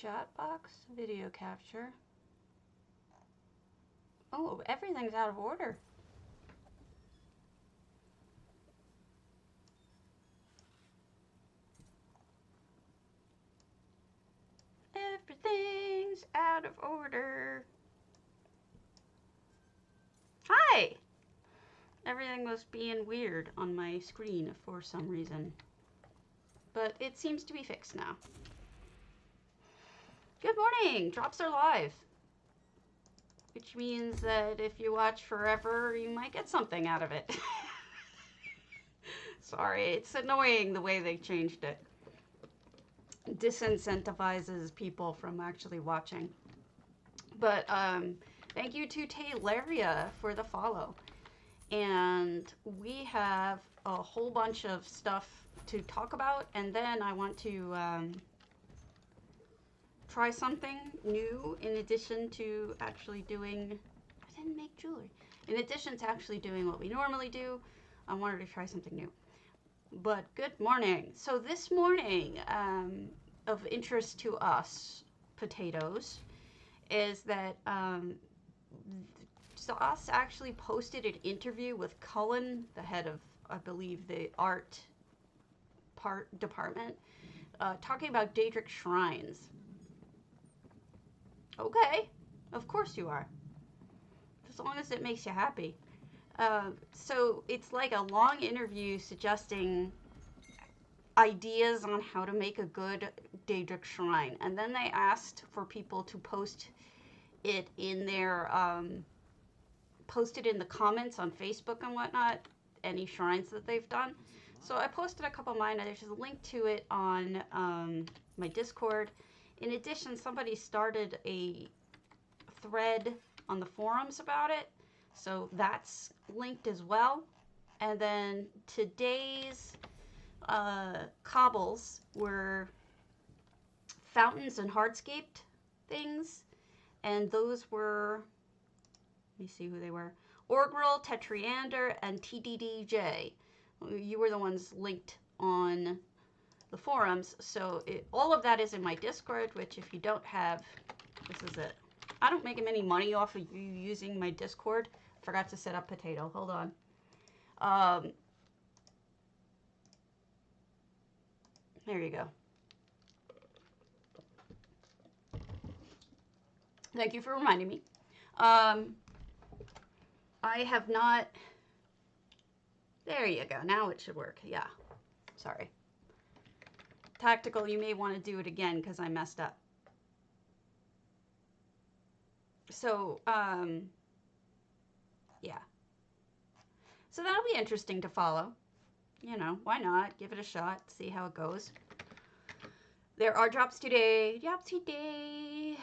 Chat box, video capture. Oh, everything's out of order. Everything's out of order. Hi! Everything was being weird on my screen for some reason. But it seems to be fixed now. Good morning! Drops are live. Which means that if you watch forever, you might get something out of it. Sorry, it's annoying the way they changed it. Disincentivizes people from actually watching. But thank you to Taylaria for the follow. And we have a whole bunch of stuff to talk about, and then I want to try something new in addition to actually doing, I didn't make jewelry. In addition to actually doing what we normally do, I wanted to try something new. But good morning. So this morning, of interest to us, potatoes, is that Sauce actually posted an interview with Cullen, the head of, I believe, the art department, talking about Daedric shrines. Okay, of course you are. As long as it makes you happy. So it's like a long interview suggesting ideas on how to make a good Daedric shrine. And then they asked for people to post it in their, post it in the comments on Facebook and whatnot, any shrines that they've done. So I posted a couple of mine, and there's a link to it on my Discord. In addition, somebody started a thread on the forums about it, so that's linked as well. And then today's cobbles were fountains and hardscaped things, and those were, let me see who they were, Orgrel, Tetriander, and TDDJ. You were the ones linked on the forums, so all of that is in my Discord, which if you don't have, this is it. I don't make any money off of you using my Discord. Forgot to set up potato. Hold on. There you go. Thank you for reminding me. I have not, there you go. Now it should work. Yeah. Sorry. Tactical, you may want to do it again because I messed up. So, yeah. So that'll be interesting to follow. You know, why not? Give it a shot, see how it goes. There are drops today. Drops today.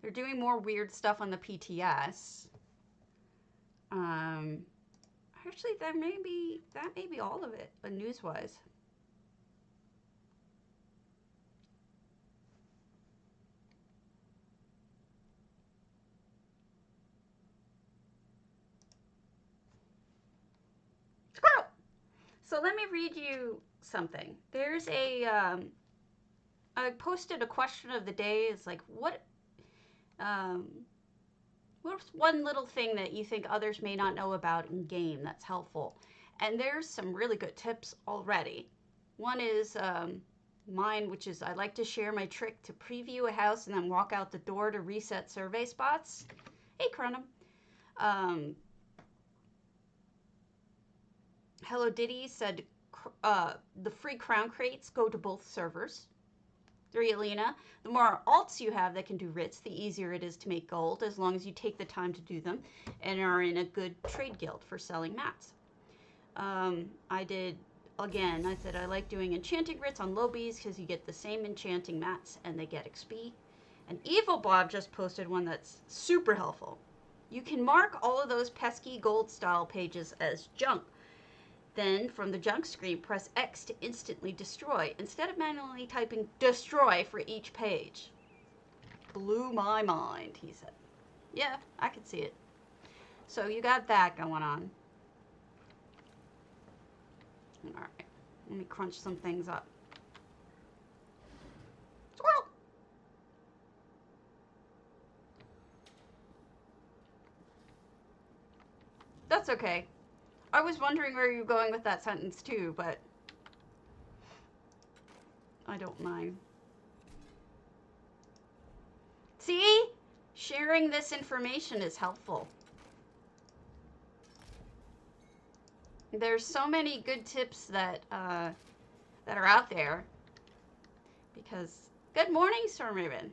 They're doing more weird stuff on the PTS. Actually, that may be all of it, news-wise. Squirrel! So let me read you something. There's a, I posted a question of the day. It's like, what's one little thing that you think others may not know about in game that's helpful? And there's some really good tips already. One is mine, which is I like to share my trick to preview a house and then walk out the door to reset survey spots. Hey, Cronum. Hello Diddy said the free crown crates go to both servers. 3 Alina, the more alts you have that can do writs, the easier it is to make gold, as long as you take the time to do them and are in a good trade guild for selling mats. I did, again, I said I like doing enchanting writs on lobies because you get the same enchanting mats and they get XP. And Evil Bob just posted one that's super helpful. You can mark all of those pesky gold style pages as junk. Then, from the junk screen, press X to instantly destroy, instead of manually typing destroy for each page. Blew my mind, he said. Yeah, I could see it. So you got that going on. All right. Let me crunch some things up. Squirrel! That's okay. I was wondering where you were going with that sentence too, but I don't mind. See? Sharing this information is helpful. There's so many good tips that that are out there. Because, good morning, Stormraven.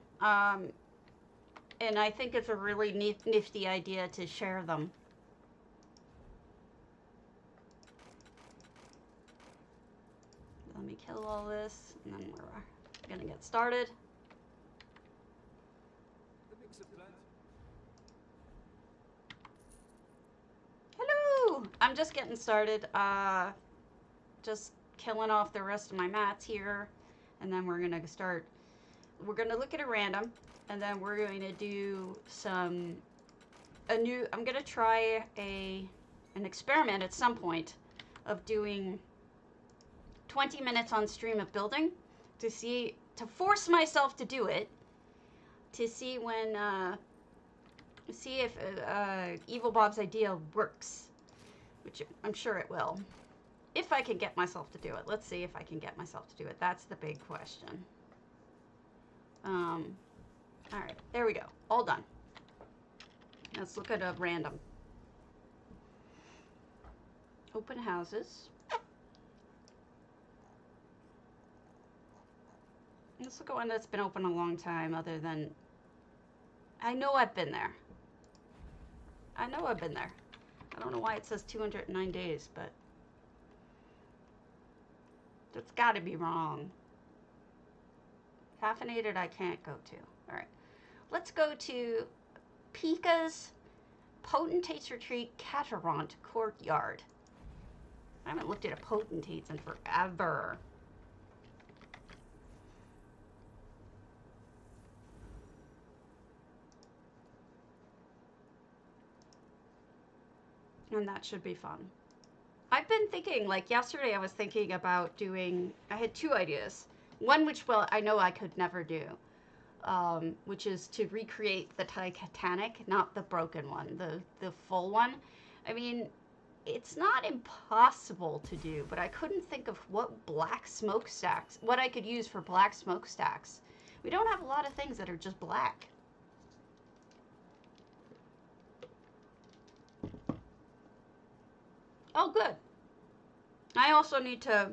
And I think it's a really nifty idea to share them. Let me kill all this, and then we're gonna get started. Hello! I'm just getting started. Just killing off the rest of my mats here, and then we're gonna start. We're gonna look at a random, and then we're going to do I'm gonna try an experiment at some point of doing 20 minutes on stream of building to force myself to do it, to see when see if Evil Bob's idea works, which I'm sure it will, if I can get myself to do it. Let's see if I can get myself to do it. That's the big question. All right, there we go. All done. Let's look at a random. Open houses. Let's look at one that's been open a long time, other than... I know I've been there. I know I've been there. I don't know why it says 209 days, but... that's gotta be wrong. Caffeinated I can't go to. Alright. Let's go to Pika's Potentate's Retreat Catarant Courtyard. I haven't looked at a Potentate's in forever. And that should be fun. I've been thinking, like yesterday I was thinking about doing, I had two ideas. One which, well, I know I could never do, which is to recreate the Titanic, not the broken one, the full one. I mean, it's not impossible to do, but I couldn't think of what black smokestacks, what I could use for black smokestacks. We don't have a lot of things that are just black. Oh, good. I also need to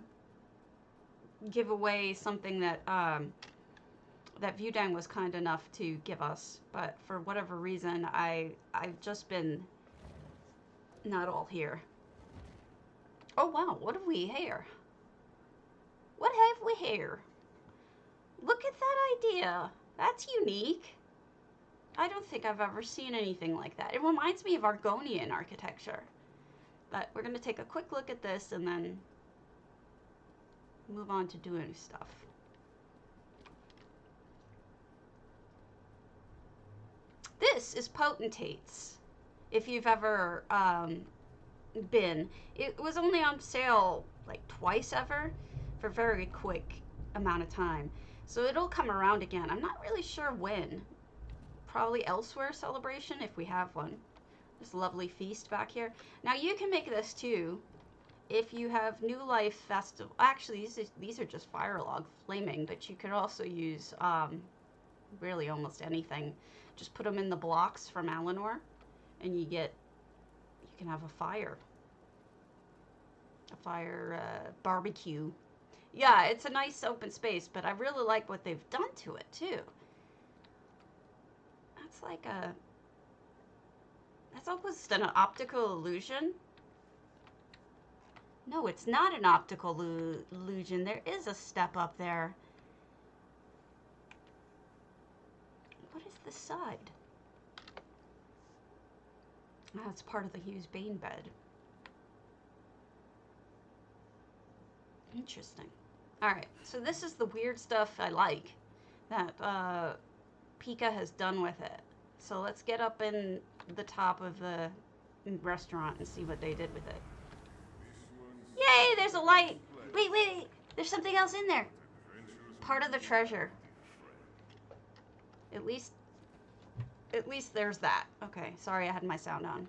give away something that that Viewdang was kind enough to give us, but for whatever reason, I've just been not all here. Oh wow, what have we here? What have we here? Look at that idea. That's unique. I don't think I've ever seen anything like that. It reminds me of Argonian architecture. But we're going to take a quick look at this and then move on to doing stuff. This is Potentate's, if you've ever been. It was only on sale like twice ever for a very quick amount of time. So it'll come around again. I'm not really sure when. Probably elsewhere celebration if we have one. This lovely feast back here. Now you can make this too if you have New Life Festival. Actually, these are just fire log flaming, but you could also use really almost anything. Just put them in the blocks from Alinor, and you can have a fire barbecue. Yeah, it's a nice open space, but I really like what they've done to it too. That's like that's almost an optical illusion. No, it's not an optical illusion. There is a step up there. What is the side? That's part of the Hughes Bane bed. Interesting. Alright, so this is the weird stuff I like that Pika has done with it. So let's get up in the top of the restaurant and see what they did with it. Yay, there's a light! Wait, wait, wait. There's something else in there. Part of the treasure. At least there's that. Okay, sorry I had my sound on.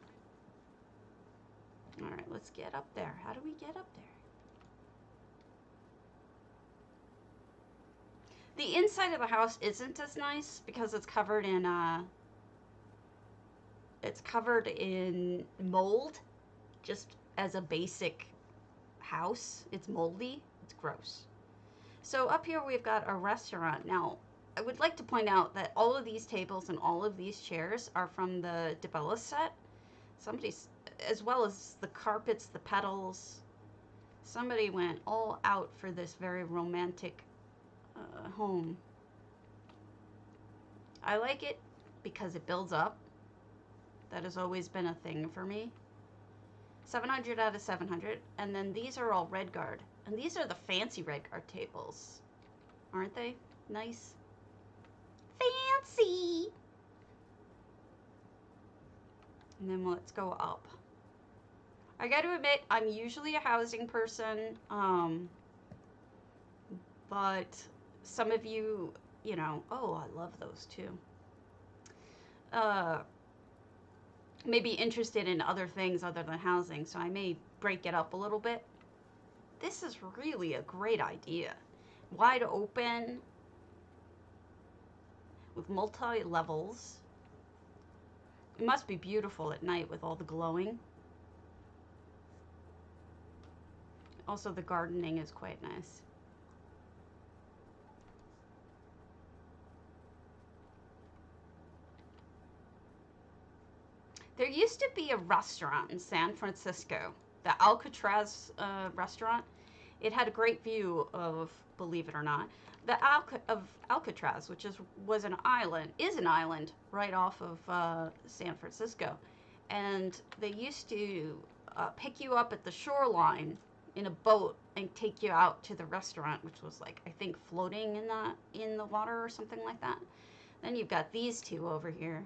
All right, let's get up there. How do we get up there? The inside of the house isn't as nice because it's covered in mold, just as a basic house. It's moldy. It's gross. So up here we've got a restaurant. Now, I would like to point out that all of these tables and all of these chairs are from the DeBella set. Somebody's, as well as the carpets, the petals. Somebody went all out for this very romantic home. I like it because it builds up. That has always been a thing for me. 700 out of 700. And then these are all red guard. And these are the fancy red guard tables. Aren't they? Nice. Fancy! And then let's go up. I gotta admit, I'm usually a housing person. But some of you, you know, oh, I love those too. May be interested in other things other than housing, so I may break it up a little bit. This is really a great idea. Wide open, with multi-levels. It must be beautiful at night with all the glowing. Also, the gardening is quite nice. There used to be a restaurant in San Francisco, the Alcatraz restaurant. It had a great view of, believe it or not, the Alcatraz, which is an island right off of San Francisco. And they used to pick you up at the shoreline in a boat and take you out to the restaurant, which was like, I think, floating in the water or something like that. Then you've got these two over here.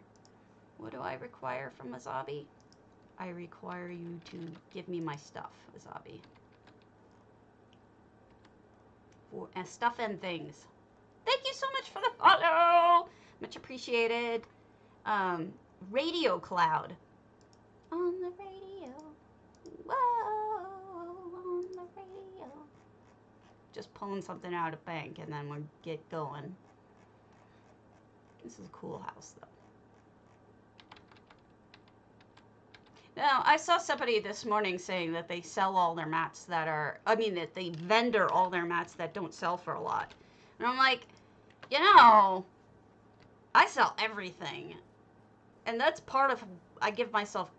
What do I require from Azabi? I require you to give me my stuff, Azabi. For stuff and things. Thank you so much for the follow! Much appreciated. Radio Cloud. On the radio. Whoa, on the radio. Just pulling something out of bank and then we'll get going. This is a cool house though. Now, I saw somebody this morning saying that they sell all their mats that they vendor all their mats that don't sell for a lot. And I'm like, you know, I sell everything. And that's part of, I give myself,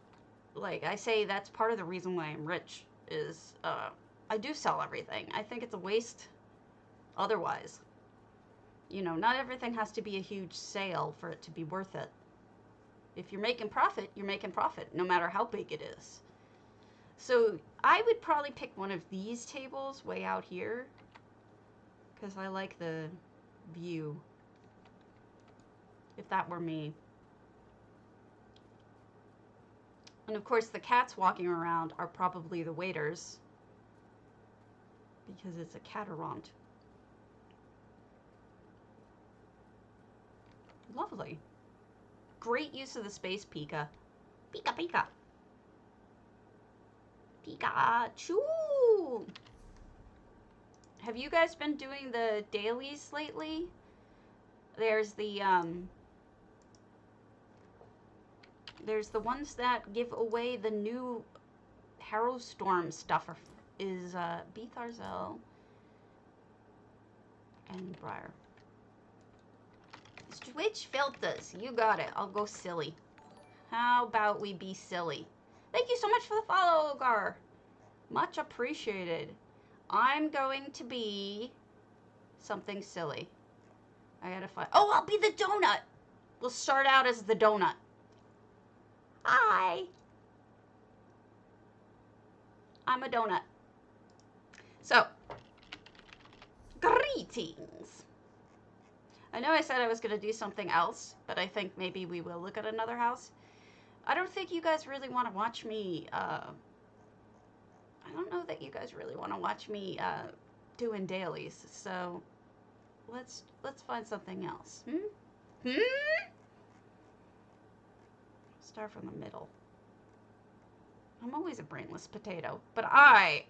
like, I say that's part of the reason why I'm rich is I do sell everything. I think it's a waste otherwise. You know, not everything has to be a huge sale for it to be worth it. If you're making profit, you're making profit, no matter how big it is. So I would probably pick one of these tables way out here, because I like the view, if that were me. And of course, the cats walking around are probably the waiters, because it's a catarant. Lovely. Great use of the space, Pika. Pika, Pika. Pikachu! Have you guys been doing the dailies lately? There's the ones that give away the new Harrowstorm stuff is Beatharzel and Briar. Switch filters. You got it. I'll go silly. How about we be silly? Thank you so much for the follow, Gar. Much appreciated. I'm going to be something silly. I gotta find... Oh, I'll be the donut. We'll start out as the donut. Hi. I'm a donut. So, greetings. I know I said I was going to do something else, but I think maybe we will look at another house. I don't think you guys really want to watch me, I don't know that you guys really want to watch me doing dailies, so let's find something else. Start from the middle. I'm always a brainless potato, but I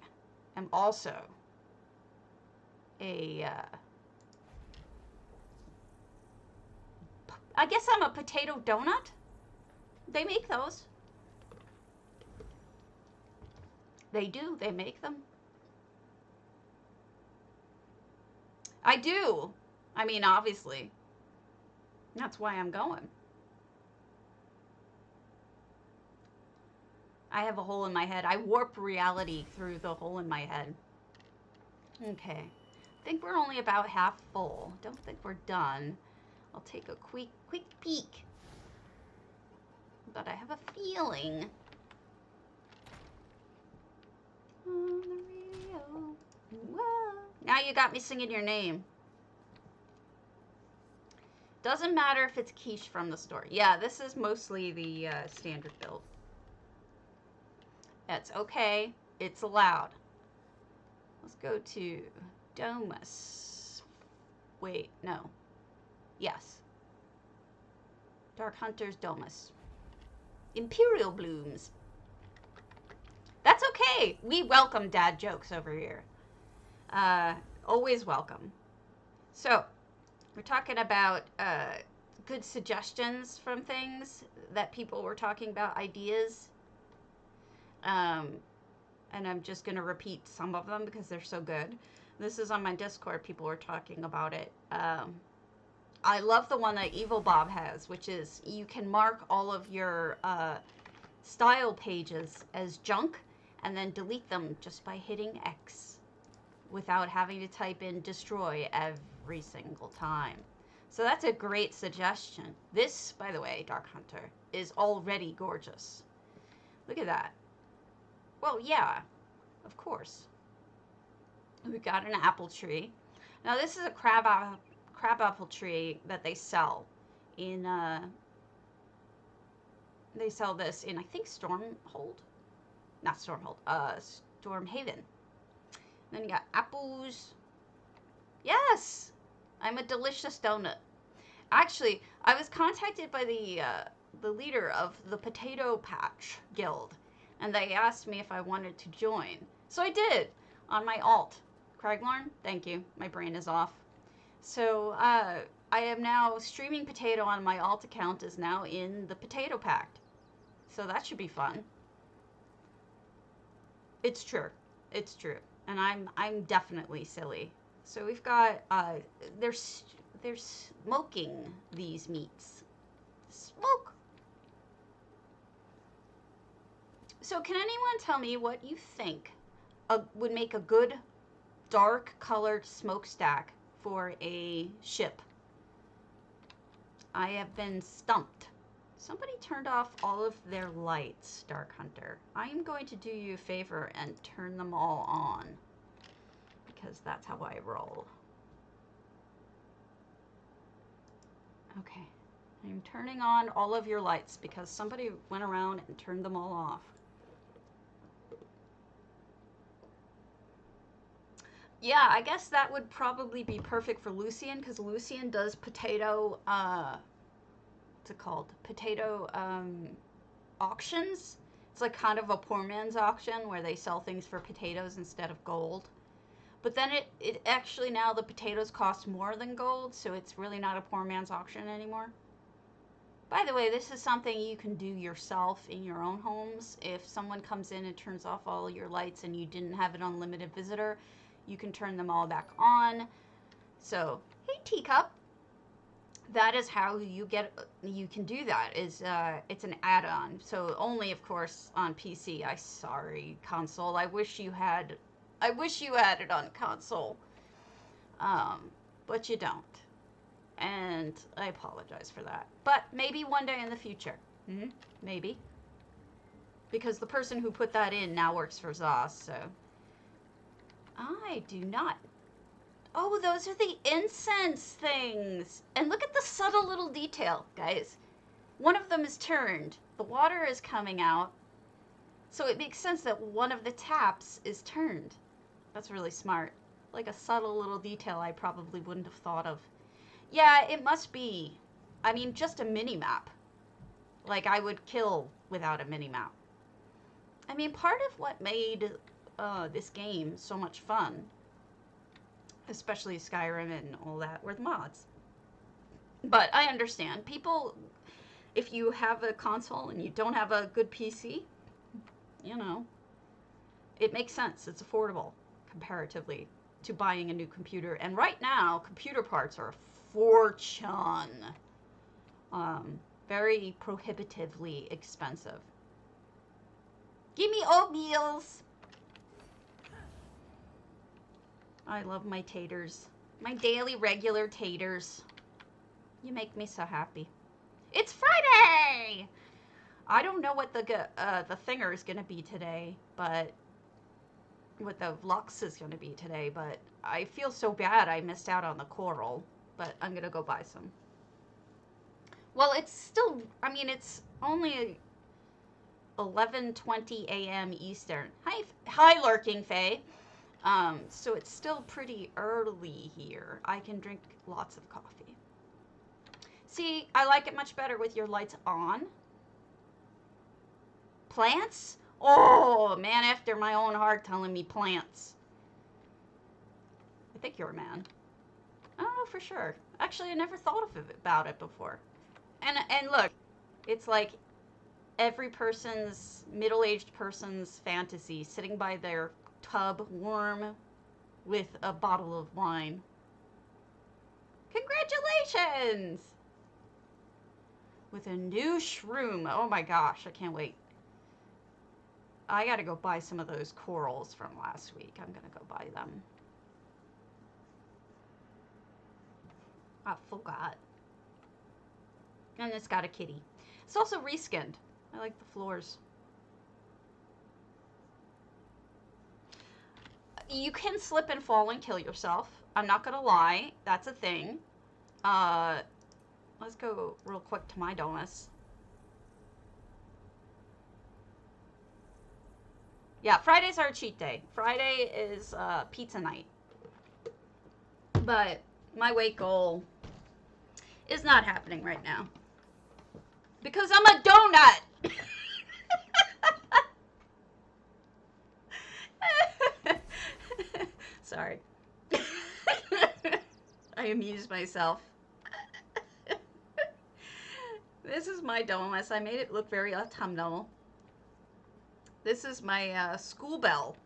am also I guess I'm a potato donut. They make those. They do. They make them. I do. I mean, obviously. That's why I'm going. I have a hole in my head. I warp reality through the hole in my head. Okay. I think we're only about half full. Don't think we're done. I'll take a quick peek. But I have a feeling. On the radio. Whoa. Now you got me singing your name. Doesn't matter if it's quiche from the store. Yeah, this is mostly the standard build. That's okay. It's allowed. Let's go to Domus. Wait, no. Yes. Dark Hunter's Domus. Imperial Blooms. That's okay. We welcome dad jokes over here. Always welcome. So, we're talking about good suggestions from things that people were talking about, ideas. And I'm just going to repeat some of them because they're so good. This is on my Discord. People were talking about it. I love the one that Evil Bob has, which is you can mark all of your style pages as junk and then delete them just by hitting X without having to type in destroy every single time. So that's a great suggestion. This, by the way, Dark Hunter, is already gorgeous. Look at that. Well, yeah, of course. We got an apple tree. Now this is a crab apple tree that they sell in they sell this in, I think, Stormhold. Not Stormhold, Stormhaven. Then you got apples. Yes! I'm a delicious donut. Actually, I was contacted by the leader of the Potato Patch Guild, and they asked me if I wanted to join. So I did, on my alt. Craiglorn, thank you. My brain is off. So, I am now streaming Potato on my alt account is now in the Potato Pact. So that should be fun. It's true. It's true. And I'm definitely silly. So we've got, they're smoking these meats. Smoke! So can anyone tell me what you think would make a good dark colored smokestack for a ship? I have been stumped. Somebody turned off all of their lights, Dark Hunter. I am going to do you a favor and turn them all on, because that's how I roll. Okay. I'm turning on all of your lights because somebody went around and turned them all off. Yeah, I guess that would probably be perfect for Lucian, because Lucian does potato, what's it called? Potato, auctions. It's like kind of a poor man's auction where they sell things for potatoes instead of gold. But then it actually now the potatoes cost more than gold, so it's really not a poor man's auction anymore. By the way, this is something you can do yourself in your own homes. If someone comes in and turns off all your lights and you didn't have an unlimited visitor, you can turn them all back on. So, hey Teacup. That is how you can do that. Is it's an add-on. So only, of course, on PC. Sorry, console. I wish you had it on console. But you don't. And I apologize for that. But maybe one day in the future. Maybe. Because the person who put that in now works for Zos, so. I do not. Oh, those are the incense things. And look at the subtle little detail, guys. One of them is turned. The water is coming out. So it makes sense that one of the taps is turned. That's really smart. Like a subtle little detail I probably wouldn't have thought of. Yeah, it must be. I mean, just a mini-map. Like, I would kill without a mini-map. I mean, part of what made this game so much fun, especially Skyrim and all that, were the mods. But I understand. People, if you have a console and you don't have a good PC, you know, it makes sense. It's affordable comparatively to buying a new computer. And right now, computer parts are a fortune. Very prohibitively expensive. Gimme oatmeals! I love my taters. My daily regular taters. You make me so happy. It's Friday! I don't know what the thinger is going to be today, but what the Lux is going to be today, but I feel so bad I missed out on the coral, but I'm going to go buy some. Well, it's still, I mean, it's only 11:20 a.m. Eastern. Hi, Lurking Faye. So it's still pretty early here. I can drink lots of coffee. See, I like it much better with your lights on. Plants? Oh, man after my own heart telling me plants. I think you're a man. Oh, for sure. Actually, I never thought about it before. And look, it's like every person's, middle-aged person's fantasy, sitting by their tub, warm, with a bottle of wine. Congratulations! With a new shroom. Oh my gosh, I can't wait. I gotta go buy some of those corals from last week. I'm gonna go buy them. I forgot. And it's got a kitty. It's also reskinned. I like the floors. You can slip and fall and kill yourself. I'm not gonna lie. That's a thing. Let's go real quick to my donuts. Yeah, Fridays are a cheat day. Friday is pizza night. But my weight goal is not happening right now. Because I'm a donut! Sorry. I amused myself. This is my donuts. I made it look very autumnal. This is my school bell.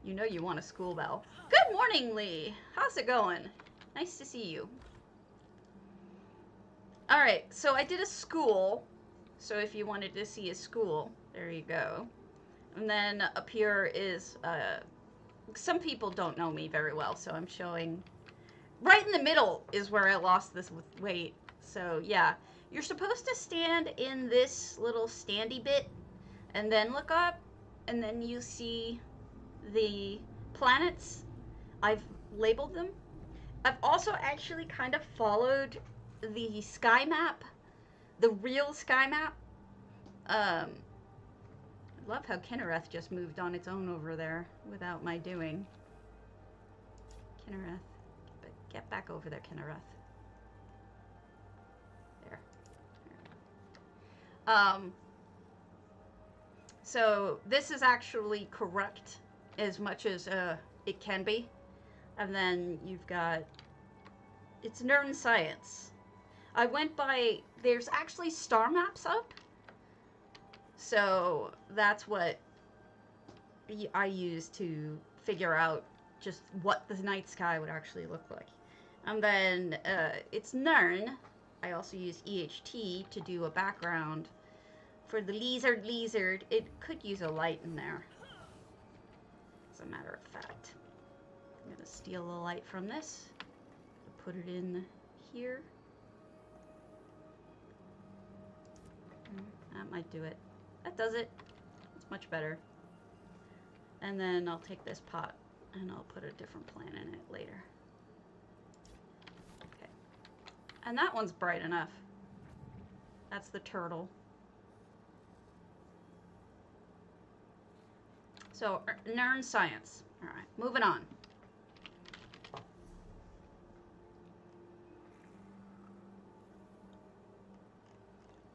You know you want a school bell. Good morning, Lee. How's it going? Nice to see you. All right, so I did a school. So if you wanted to see a school, there you go. And then up here is, some people don't know me very well, so I'm showing. Right in the middle is where I lost this weight. So yeah, you're supposed to stand in this little standy bit and then look up, and then you see the planets. I've labeled them. I've also actually kind of followed the sky map, the real sky map. I love how Kinnereth just moved on its own over there without my doing. Kinnereth, but get back over there, Kinnereth. There. So this is actually correct as much as it can be. And then you've got, it's Nerd Science. I went by, there's actually star maps up. So that's what I use to figure out just what the night sky would actually look like. And then it's Nern. I also use EHT to do a background for the lizard. It could use a light in there, as a matter of fact. I'm going to steal the light from this, put it in here. That might do it. That does it. It's much better. And then I'll take this pot and I'll put a different plant in it later. Okay. And that one's bright enough. That's the turtle. So, learn science. All right, moving on.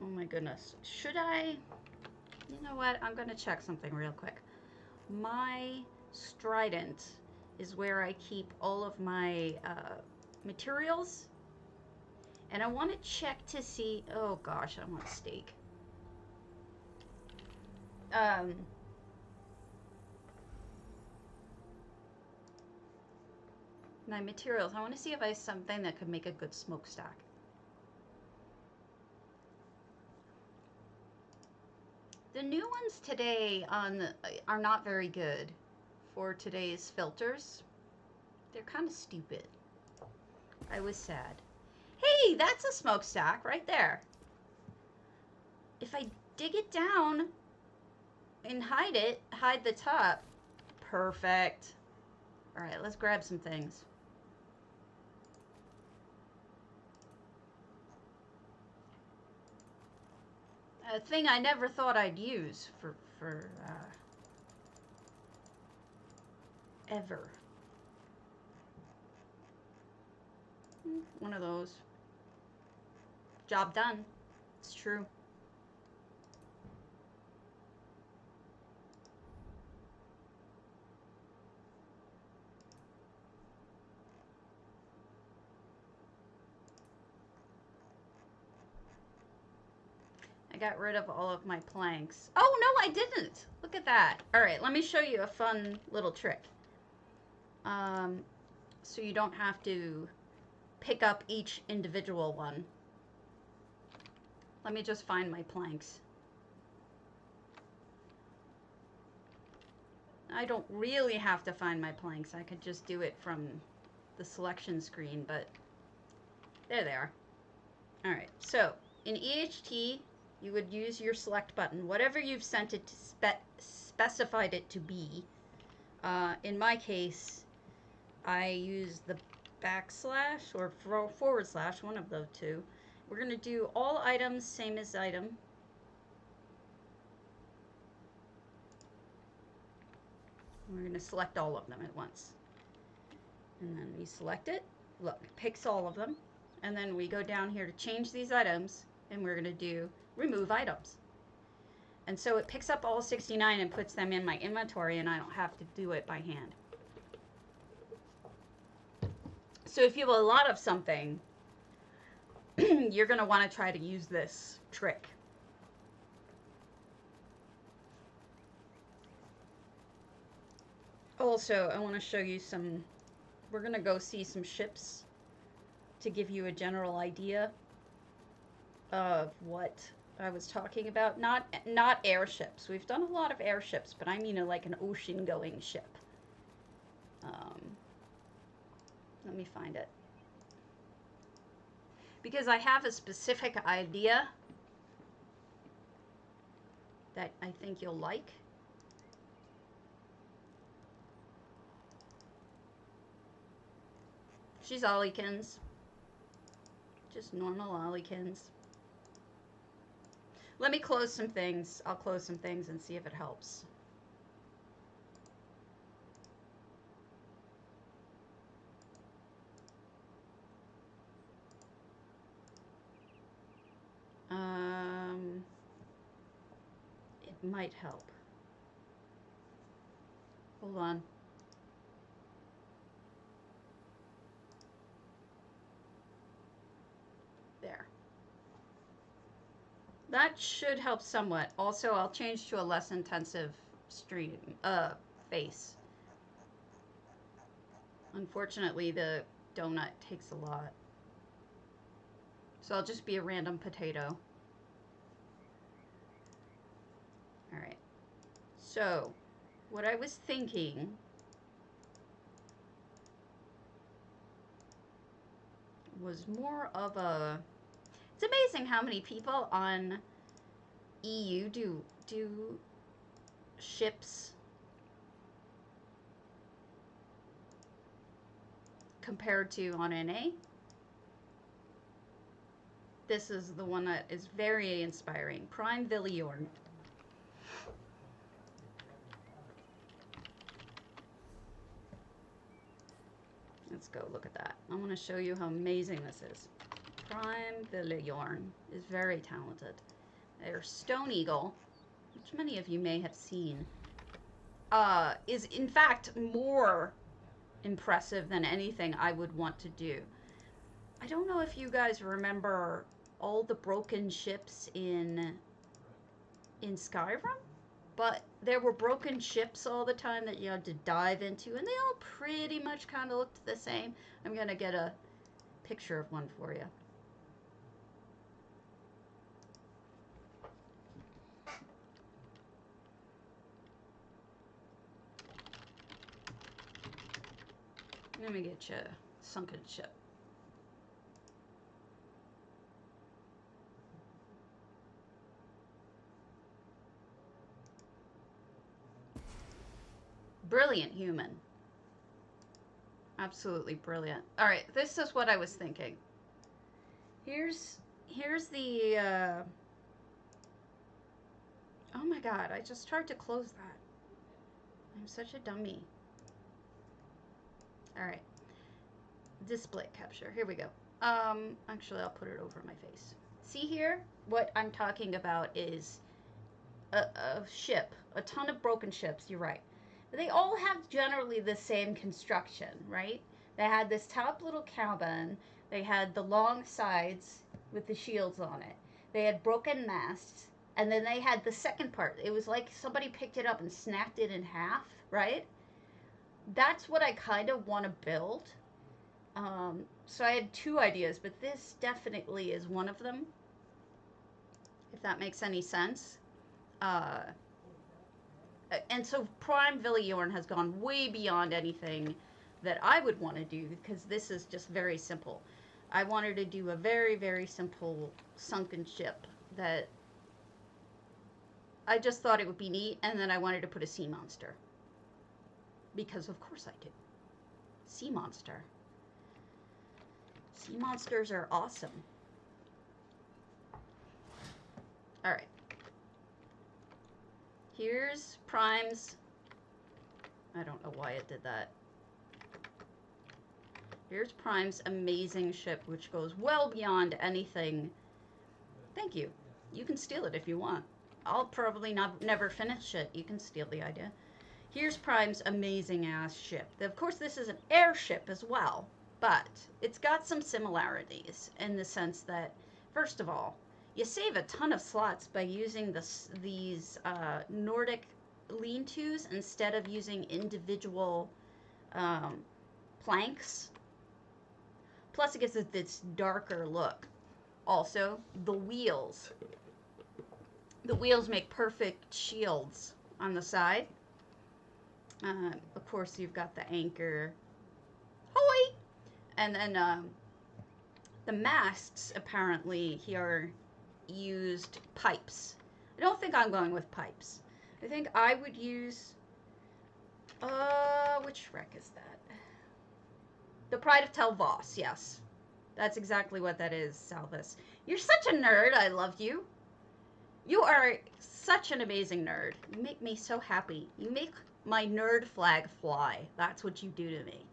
Oh my goodness. Should I? You know what? I'm going to check something real quick. My Strident is where I keep all of my materials. And I want to check to see... Oh gosh, I want steak. My materials. I want to see if I have something that could make a good smokestack. The new ones today are not very good for today's filters. They're kind of stupid. I was sad. Hey, that's a smokestack right there. If I dig it down and hide the top. Perfect. All right, let's grab some things. A thing I never thought I'd use for ever. One of those. Job done. It's true. I got rid of all of my planks. Oh, no, I didn't. Look at that. All right, let me show you a fun little trick. So you don't have to pick up each individual one. Let me just find my planks. I don't really have to find my planks. I could just do it from the selection screen, but there they are. All right, so in EHT, you would use your select button, whatever you've sent it to specified it to be. In my case, I use the backslash or forward slash, one of those two. We're going to do all items, same as item. We're going to select all of them at once. And then we select it. Look, it picks all of them. And then we go down here to change these items, and we're going to do remove items. And so it picks up all 69 and puts them in my inventory, and I don't have to do it by hand. So if you have a lot of something, you're going to want to try to use this trick. Also, I want to show you some, we're going to go see some ships to give you a general idea of what I was talking about. Not airships. We've done a lot of airships, but I mean like an ocean-going ship. Let me find it. Because I have a specific idea that I think you'll like. She's Ollykins. Just normal Ollykins. Let me close some things. I'll close some things and see if it helps. It might help. Hold on. There. That should help somewhat. Also, I'll change to a less intensive stream face. Unfortunately, the donut takes a lot. So I'll just be a random potato. All right. So, what I was thinking was more of a... It's amazing how many people on EU do ships compared to on NA. This is the one that is very inspiring. Prime Villiorn. Let's go look at that. I want to show you how amazing this is. Prime Villa Yarn is very talented. Their Stone Eagle, which many of you may have seen, is in fact more impressive than anything I would want to do. I don't know if you guys remember all the broken ships in Skyrim, but there were broken ships all the time that you had to dive into, and they all pretty much kind of looked the same. I'm gonna get a picture of one for you. Let me get you a sunken ship. Brilliant human. Absolutely brilliant. All right, this is what I was thinking. Here's the, oh my God, I just tried to close that. I'm such a dummy. All right, display capture, here we go. Actually, I'll put it over my face. See here, what I'm talking about is a ship, a ton of broken ships, you're right. But they all have generally the same construction, right? They had this top little cabin, they had the long sides with the shields on it, they had broken masts, and then they had the second part. It was like somebody picked it up and snapped it in half, right? That's what I kind of want to build. So I had two ideas, but this definitely is one of them, if that makes any sense. And so Prime Villa Yarn has gone way beyond anything that I would want to do, because this is just very simple. I wanted to do a very, very simple sunken ship that I just thought it would be neat, and then I wanted to put a sea monster. Because of course I do. Sea monster. Sea monsters are awesome. Alright. Here's Prime's, I don't know why it did that. Here's Prime's amazing ship, which goes well beyond anything. Thank you. You can steal it if you want. I'll probably never finish it. You can steal the idea. Here's Prime's amazing ass ship. Of course, this is an airship as well, but it's got some similarities in the sense that, first of all, you save a ton of slots by using these Nordic lean-tos instead of using individual planks. Plus, it gives it this darker look. Also, the wheels. The wheels make perfect shields on the side. Of course, you've got the anchor. Hoi! And then the masts, apparently, here used pipes. I don't think I'm going with pipes. I think I would use, which wreck is that? The Pride of Tel Voss, yes. That's exactly what that is, Salvis. You're such a nerd, I love you. You are such an amazing nerd. You make me so happy. You make my nerd flag fly. That's what you do to me.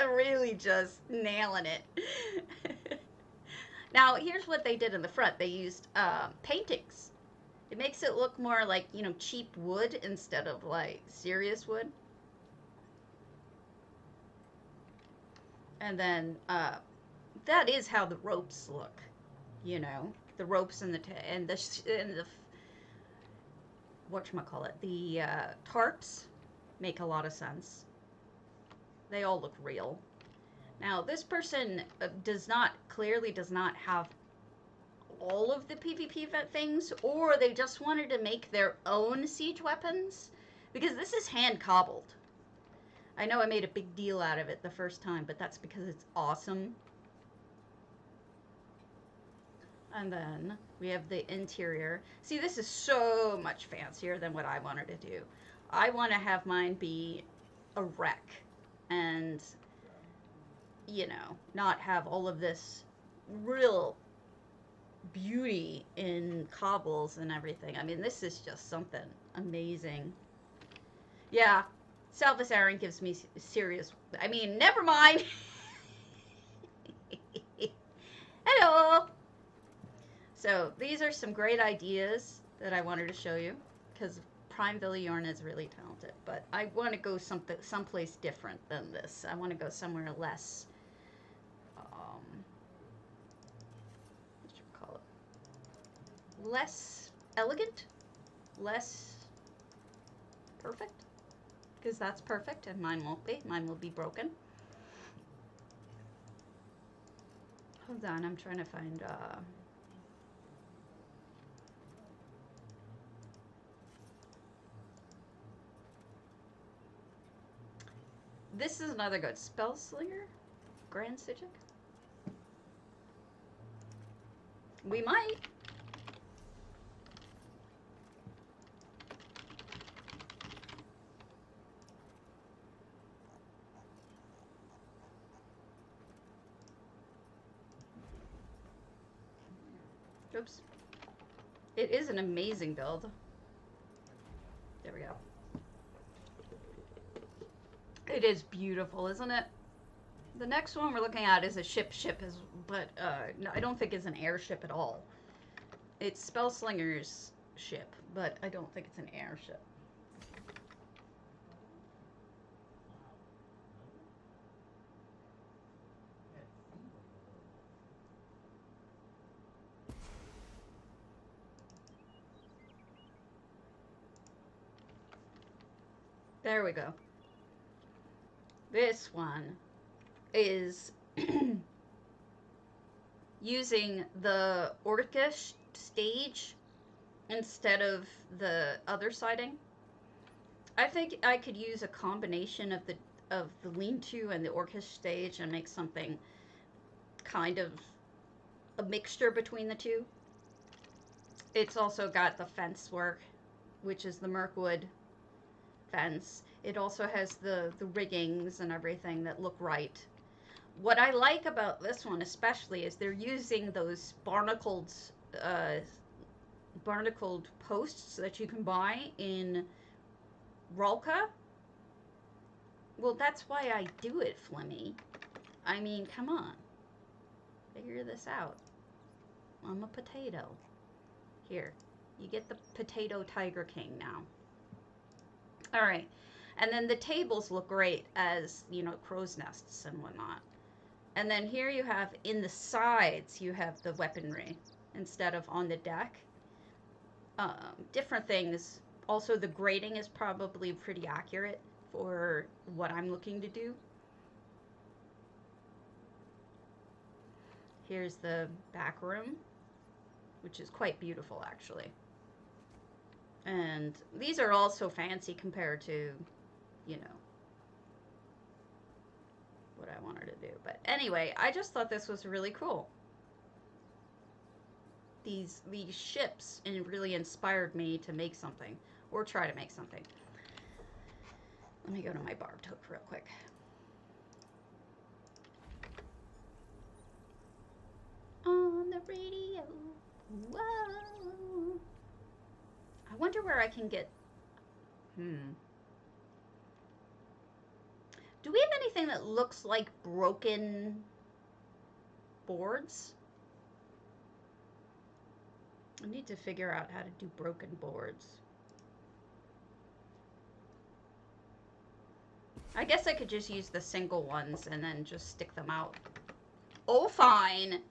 Really just nailing it. Now, here's what they did in the front. They used paintings. It makes it look more like, you know, cheap wood instead of, like, serious wood. And then, that is how the ropes look, you know. The ropes and the whatchamacallit, the tarps make a lot of sense. They all look real. Now, this person clearly does not have all of the PvP things, or they just wanted to make their own siege weapons, because this is hand cobbled. I know I made a big deal out of it the first time, but that's because it's awesome. And then we have the interior. See, this is so much fancier than what I wanted to do. I want to have mine be a wreck and, you know, not have all of this real beauty in cobbles and everything. I mean, this is just something amazing. Yeah, Salvus Aaron gives me serious, I mean, never mind. Hello. So these are some great ideas that I wanted to show you because Prime Villiorn is really talented, but I want to go someplace different than this. I want to go somewhere less, what should we call it? Less elegant, less perfect, because that's perfect and mine won't be. Mine will be broken. Hold on, I'm trying to find, this is another good Spellslinger, Grand Sigil. We might. Oops. It is an amazing build. There we go. It is beautiful, isn't it? The next one we're looking at is a ship, but no, I don't think it's an airship at all. It's Spellslinger's ship, but I don't think it's an airship. There we go. This one is using the Orcish stage instead of the other siding. I think I could use a combination of the lean-to and the Orcish stage and make something kind of a mixture between the two. It's also got the fence work, which is the Mirkwood Fence. It also has the riggings and everything that look right. What I like about this one especially is they're using those barnacled posts that you can buy in Rolka. Well, that's why I do it, Flemmy. I mean, come on. Figure this out. I'm a potato. Here, you get the Potato Tiger King now. All right. And then the tables look great as, you know, crow's nests and whatnot. And then here you have, in the sides, you have the weaponry instead of on the deck. Different things. Also, the grading is probably pretty accurate for what I'm looking to do. Here's the back room, which is quite beautiful, actually. And these are also fancy compared to, you know, what I wanted to do. But anyway, I just thought this was really cool. These ships, and it really inspired me to make something, or try to make something. Let me go to my barbed hook real quick. On the radio. Whoa. I wonder where I can get... Do we have anything that looks like broken boards? I need to figure out how to do broken boards. I guess I could just use the single ones and then just stick them out. Oh, fine.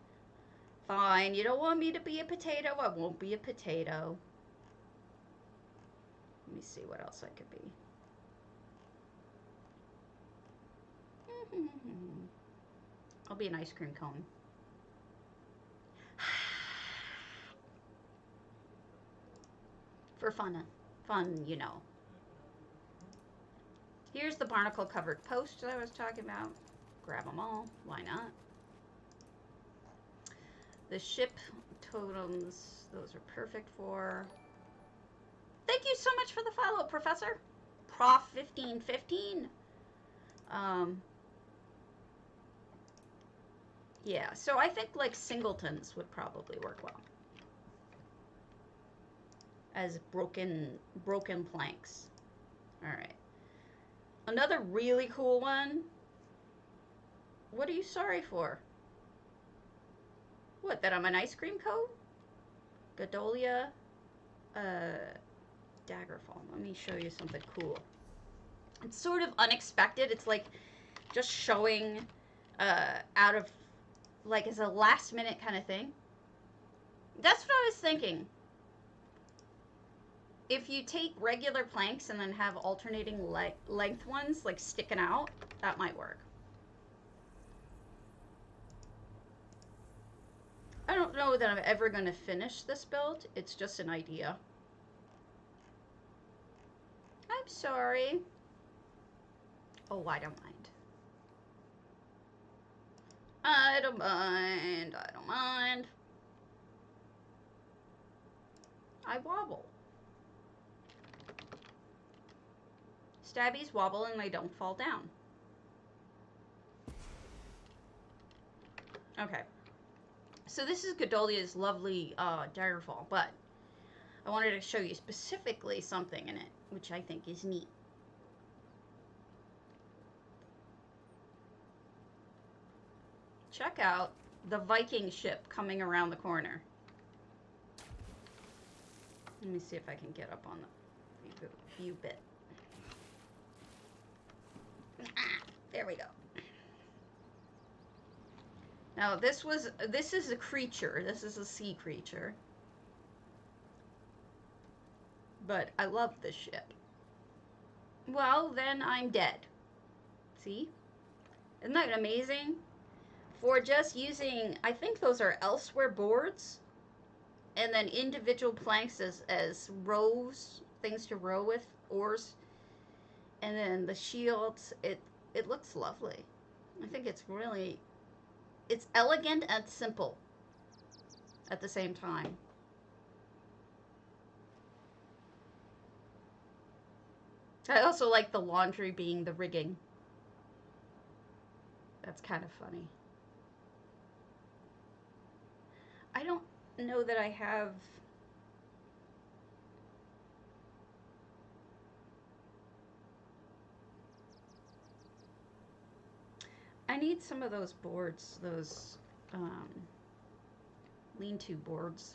Fine. You don't want me to be a potato? I won't be a potato. Let me see what else I could be. I'll be an ice cream cone. For fun, you know. Here's the barnacle covered post that I was talking about. Grab them all. Why not? The ship totems, those are perfect for... Thank you so much for the follow, Professor. Prof1515. Yeah, so I think like singletons would probably work well. As broken planks. All right. Another really cool one. What are you sorry for? What, that I'm an ice cream cone? Godolia, Daggerfall. Let me show you something cool. It's sort of unexpected. It's like just showing out of, like, as a last minute kind of thing. That's what I was thinking. If you take regular planks and then have alternating length ones, like sticking out, that might work. I don't know that I'm ever going to finish this build. It's just an idea. I'm sorry. Oh, I don't mind. I don't mind. I don't mind. I wobble. Stabbies wobble and they don't fall down. Okay. So this is Godolia's lovely Daggerfall, but I wanted to show you specifically something in it, which I think is neat. Check out the Viking ship coming around the corner. Let me see if I can get up on the view bit. There we go. Now this is a creature. This is a sea creature. But I love this ship. Well, then I'm dead. See? Isn't that amazing? For just using, I think those are elsewhere boards, and then individual planks as rows, things to row with, oars, and then the shields, it looks lovely. I think it's really, it's elegant and simple at the same time. I also like the laundry being the rigging. That's kind of funny. I don't know that I have... I need some of those boards, those lean-to boards.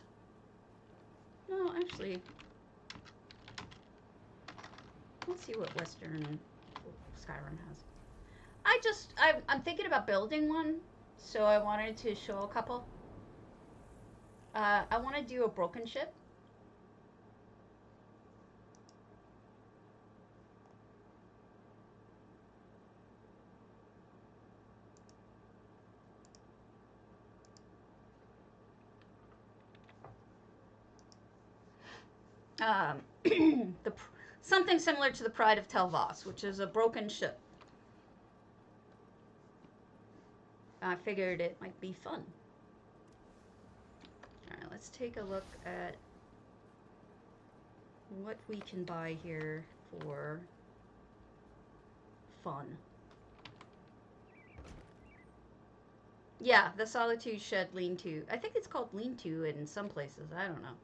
No, actually, let's see what Western Skyrim has. I'm thinking about building one, so I wanted to show a couple. I want to do a broken ship. Something similar to the Pride of Tel Voss, which is a broken ship. I figured it might be fun. Alright, let's take a look at what we can buy here for fun. Yeah, the Solitude Shed lean-to. I think it's called lean-to in some places. I don't know.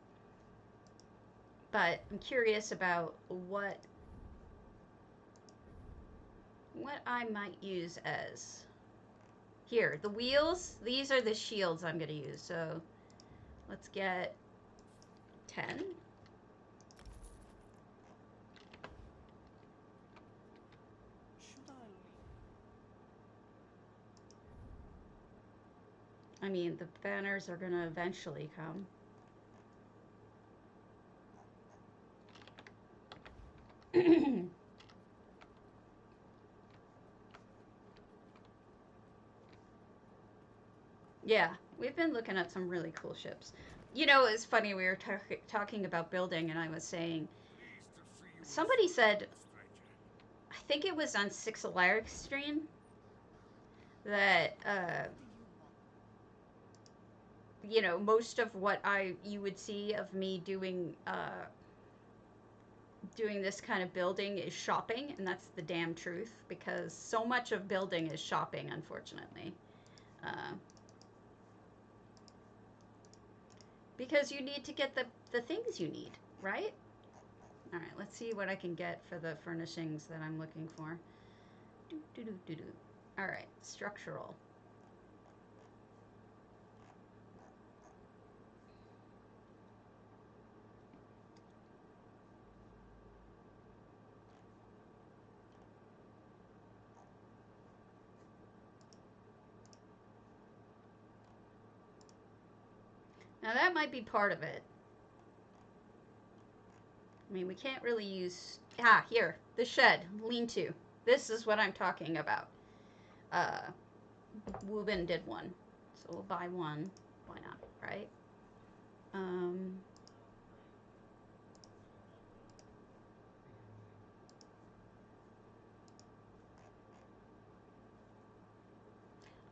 But I'm curious about what I might use as... Here, the wheels. These are the shields I'm going to use. So let's get 10. I mean, the banners are going to eventually come. Yeah, we've been looking at some really cool ships. You know, it's funny, we were talking about building, and I was saying, somebody said, I think it was on Six Alaric's stream, that, you know, most of what you would see of me doing this kind of building is shopping, and that's the damn truth, because so much of building is shopping, unfortunately. Because you need to get the things you need, right? All right, let's see what I can get for the furnishings that I'm looking for. All right, structural. Now that might be part of it. I mean, we can't really use... Ah, here, the shed, lean-to. This is what I'm talking about. Wu Bin did one. So we'll buy one. Why not, right?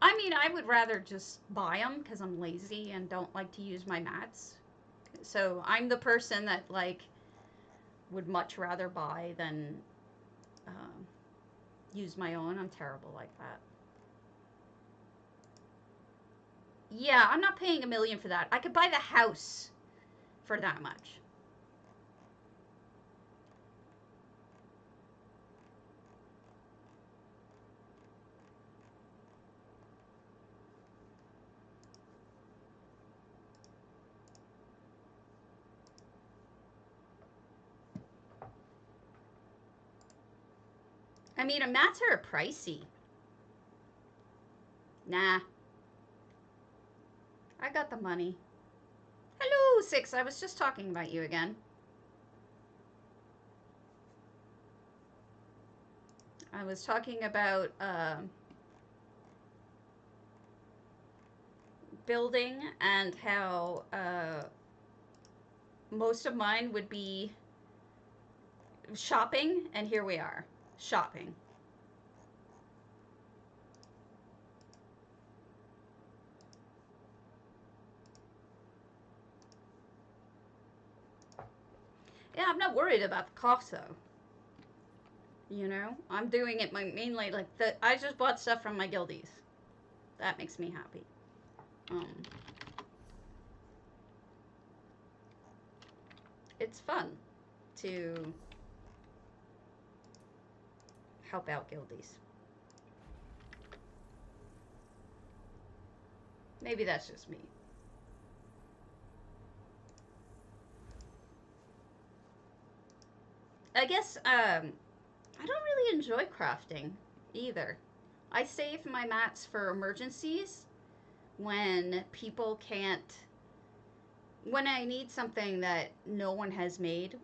I mean, I would rather just buy them because I'm lazy and don't like to use my mats. So I'm the person that, like, would much rather buy than use my own. I'm terrible like that. Yeah, I'm not paying $1 million for that. I could buy the house for that much. I mean, mats are pricey. Nah. I got the money. Hello, Six. I was just talking about you again. I was talking about building and how most of mine would be shopping, and here we are, shopping. Yeah, I'm not worried about the cost though. You know, I'm doing it mainly like I just bought stuff from my guildies. That makes me happy. It's fun to help out guildies. Maybe that's just me. I guess I don't really enjoy crafting either. I save my mats for emergencies when people can't, when I need something that no one has made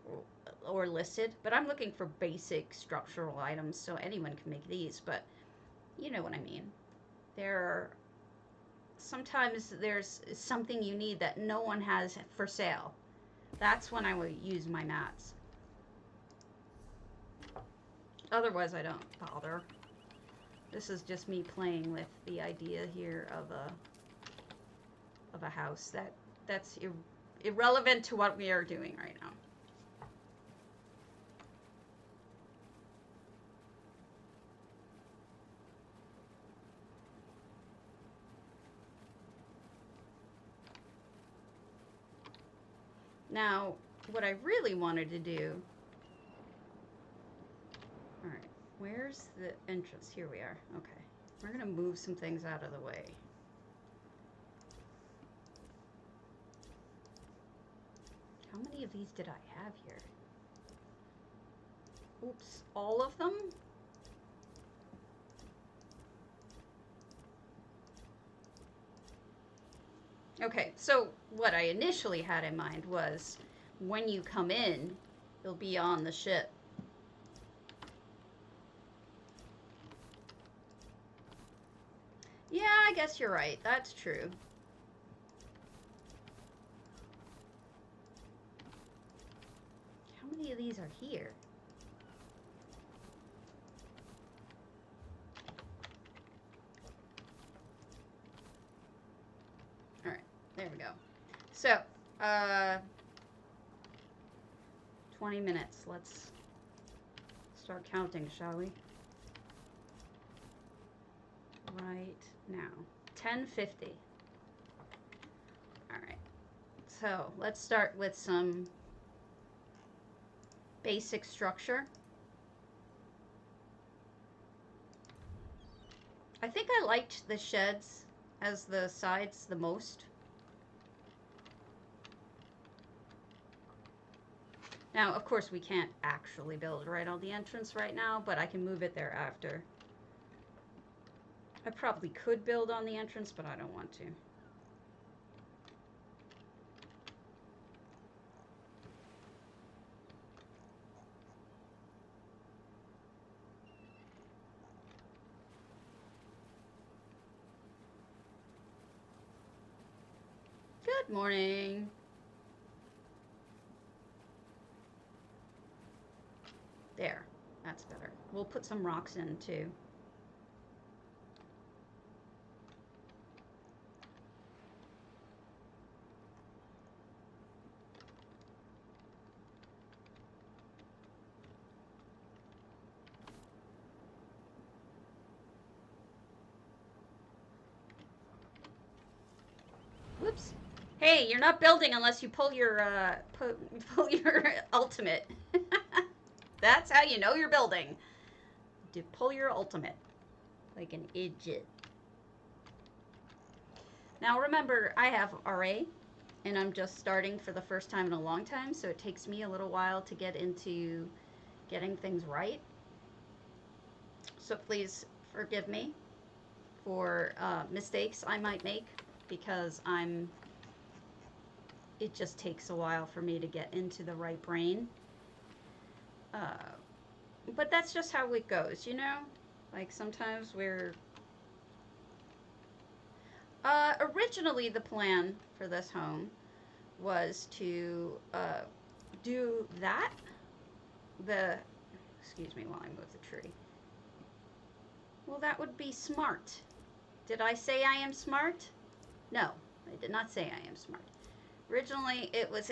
or listed, but I'm looking for basic structural items, so anyone can make these, but you know what I mean. Sometimes there's something you need that no one has for sale. That's when I will use my mats. Otherwise, I don't bother. This is just me playing with the idea here of a house that's irrelevant to what we are doing right now. Now, what I really wanted to do... Alright, where's the entrance? Here we are. Okay. We're going to move some things out of the way. How many of these did I have here? Oops, all of them? Okay, so what I initially had in mind was when you come in, you'll be on the ship. Yeah, I guess you're right. That's true. How many of these are here? Alright, there we go. So, 20 minutes. Let's start counting, shall we? Right now. 10:50. Alright. So, let's start with some basic structure. I think I liked the sheds as the sides the most. Now, of course, we can't actually build right on the entrance right now, but I can move it there after. I probably could build on the entrance, but I don't want to. Good morning. There, that's better. We'll put some rocks in too. Whoops. Hey, you're not building unless you pull your pull your ultimate. That's how you know you're building. To pull your ultimate, like an idiot. Now remember, I have RA, and I'm just starting for the first time in a long time, so it takes me a little while to get into getting things right. So please forgive me for mistakes I might make, because it just takes a while for me to get into the right brain. But that's just how it goes, you know? Like, sometimes we're... originally, the plan for this home was to do that. Excuse me while I move the tree. Well, that would be smart. Did I say I am smart? No, I did not say I am smart. Originally, it was...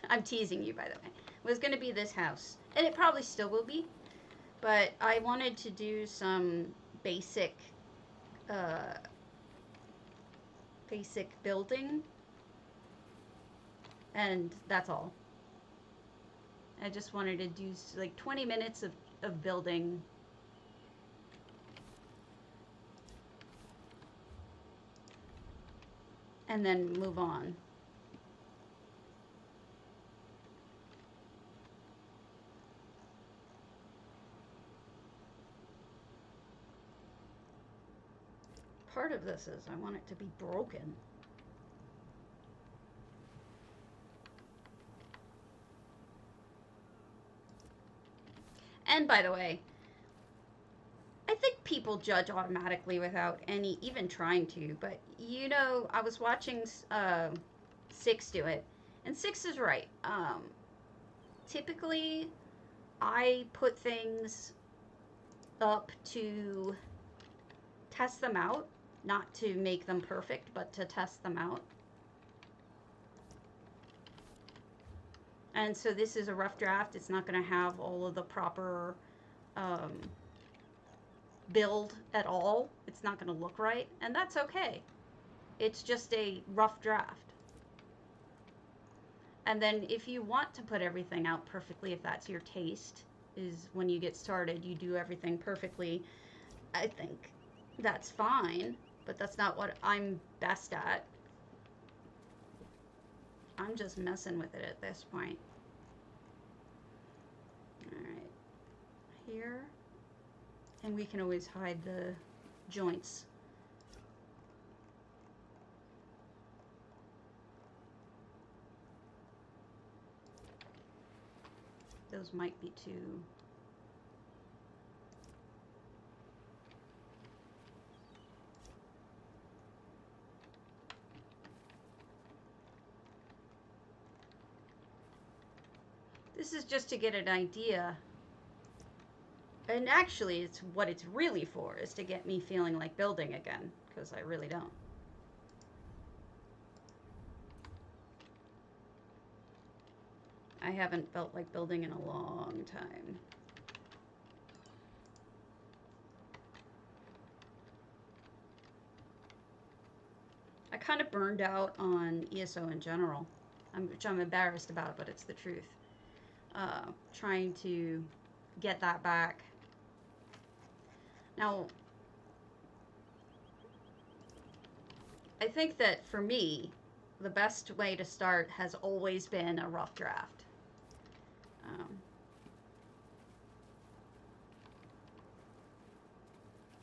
I'm teasing you, by the way. It was going to be this house. And it probably still will be. But I wanted to do some basic building. And that's all. I just wanted to do like 20 minutes of building. And then move on. Part of this is I want it to be broken. And by the way, I think people judge automatically without even trying to. But, you know, I was watching Six do it. And Six is right. Typically, I put things up to test them out. Not to make them perfect, but to test them out. And so this is a rough draft. It's not going to have all of the proper build at all. It's not going to look right, and that's okay. It's just a rough draft. And then if you want to put everything out perfectly, if that's your taste, is when you get started, you do everything perfectly. I think that's fine. But that's not what I'm best at. I'm just messing with it at this point. Alright. Here. And we can always hide the joints. Those might be too... This is just to get an idea. And actually, it's what it's really for, is to get me feeling like building again, because I really don't. I haven't felt like building in a long time. I kind of burned out on ESO in general, which I'm embarrassed about, but it's the truth. trying to get that back. Now, I think that for me, the best way to start has always been a rough draft.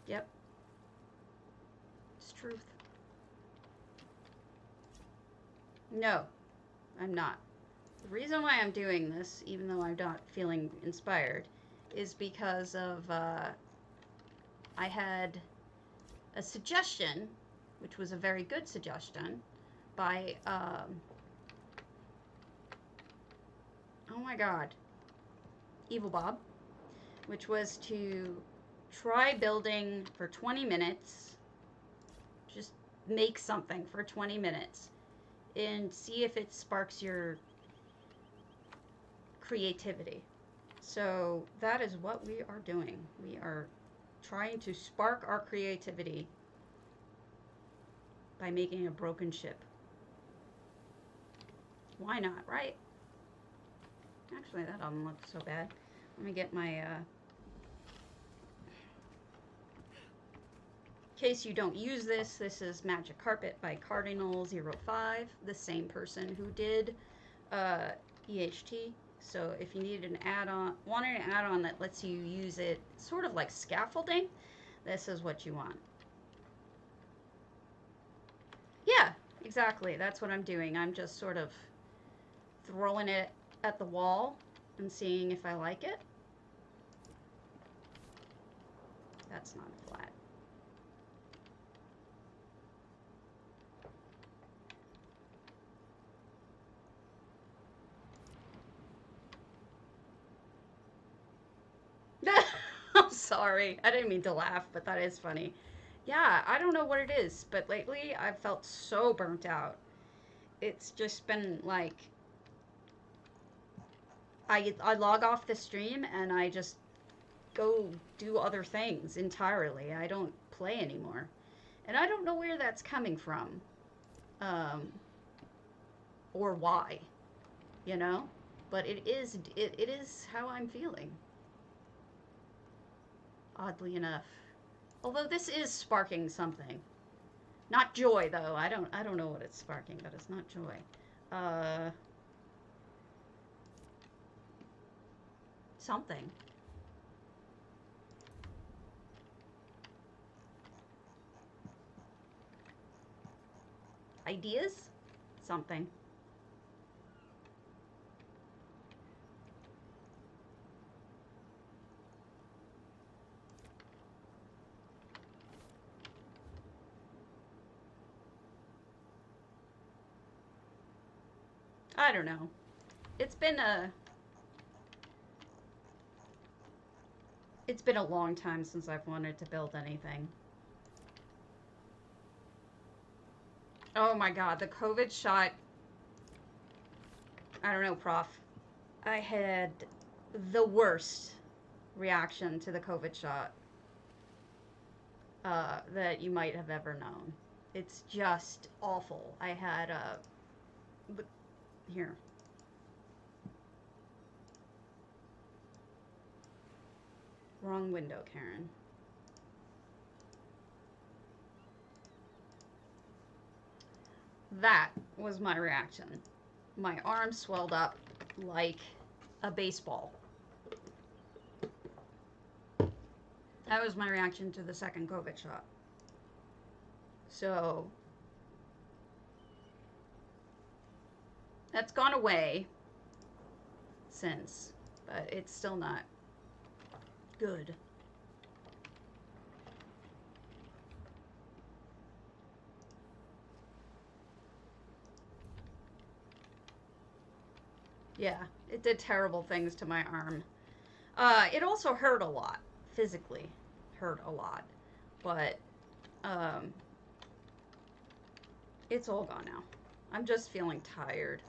Yep. It's truth. No, I'm not. The reason why I'm doing this, even though I'm not feeling inspired, is because of, I had a suggestion, which was a very good suggestion, by, oh my god, Evil Bob, which was to try building for 20 minutes, just make something for 20 minutes, and see if it sparks your creativity. So that is what we are doing. We are trying to spark our creativity by making a broken ship. Why not, right? Actually, that doesn't look so bad. Let me get my, in case you don't use this, this is Magic Carpet by Cardinal05, the same person who did EHT. So if you need an add-on, wanted an add-on that lets you use it sort of like scaffolding, this is what you want. Yeah, exactly. That's what I'm doing. I'm just sort of throwing it at the wall and seeing if I like it. That's not flat. I'm sorry. I didn't mean to laugh, but that is funny. Yeah, I don't know what it is, but lately I've felt so burnt out. It's just been like, I log off the stream and I just go do other things entirely. I don't play anymore. And I don't know where that's coming from. Or why, you know? But it is how I'm feeling. Oddly enough. Although this is sparking something. Not joy though. I don't know what it's sparking, but it's not joy. Something. Ideas? Something. I don't know. It's been a long time since I've wanted to build anything. Oh my god, the COVID shot. I don't know, Prof. I had the worst reaction to the COVID shot that you might have ever known. It's just awful. I had here. Wrong window, Karen. That was my reaction. My arm swelled up like a baseball. That was my reaction to the second COVID shot. So that's gone away since, but it's still not good. Yeah, it did terrible things to my arm. It also hurt a lot, physically hurt a lot, but it's all gone now. I'm just feeling tired.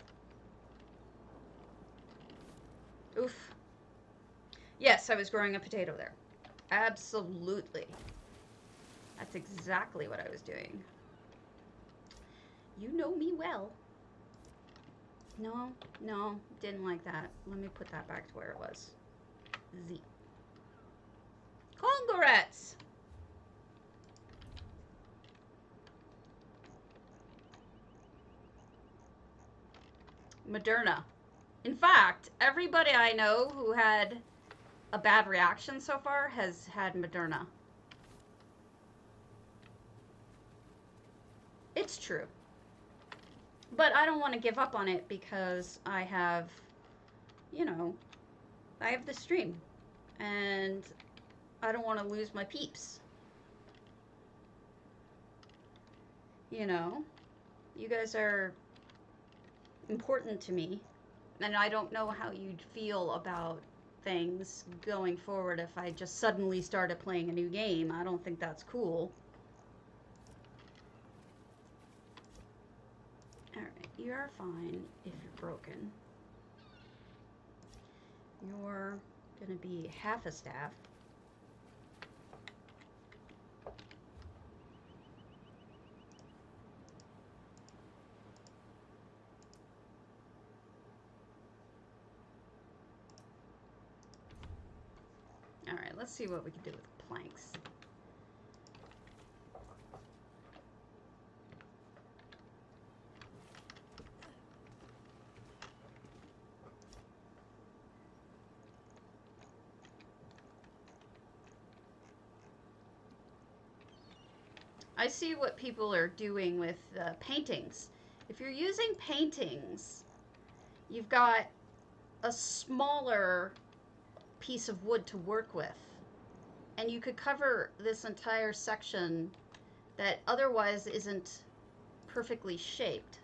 Oof. Yes, I was growing a potato there. Absolutely. That's exactly what I was doing. You know me well. No, no, didn't like that. Let me put that back to where it was. Z. Congrats! Moderna. In fact, everybody I know who had a bad reaction so far has had Moderna. It's true. But I don't want to give up on it because I have, you know, I have the stream. And I don't want to lose my peeps. You know, you guys are important to me. And I don't know how you'd feel about things going forward if I just suddenly started playing a new game. I don't think that's cool. Alright, you're fine if you're broken. You're gonna be half a staff. Alright, let's see what we can do with planks. I see what people are doing with paintings. If you're using paintings, you've got a smaller piece of wood to work with. And you could cover this entire section that otherwise isn't perfectly shaped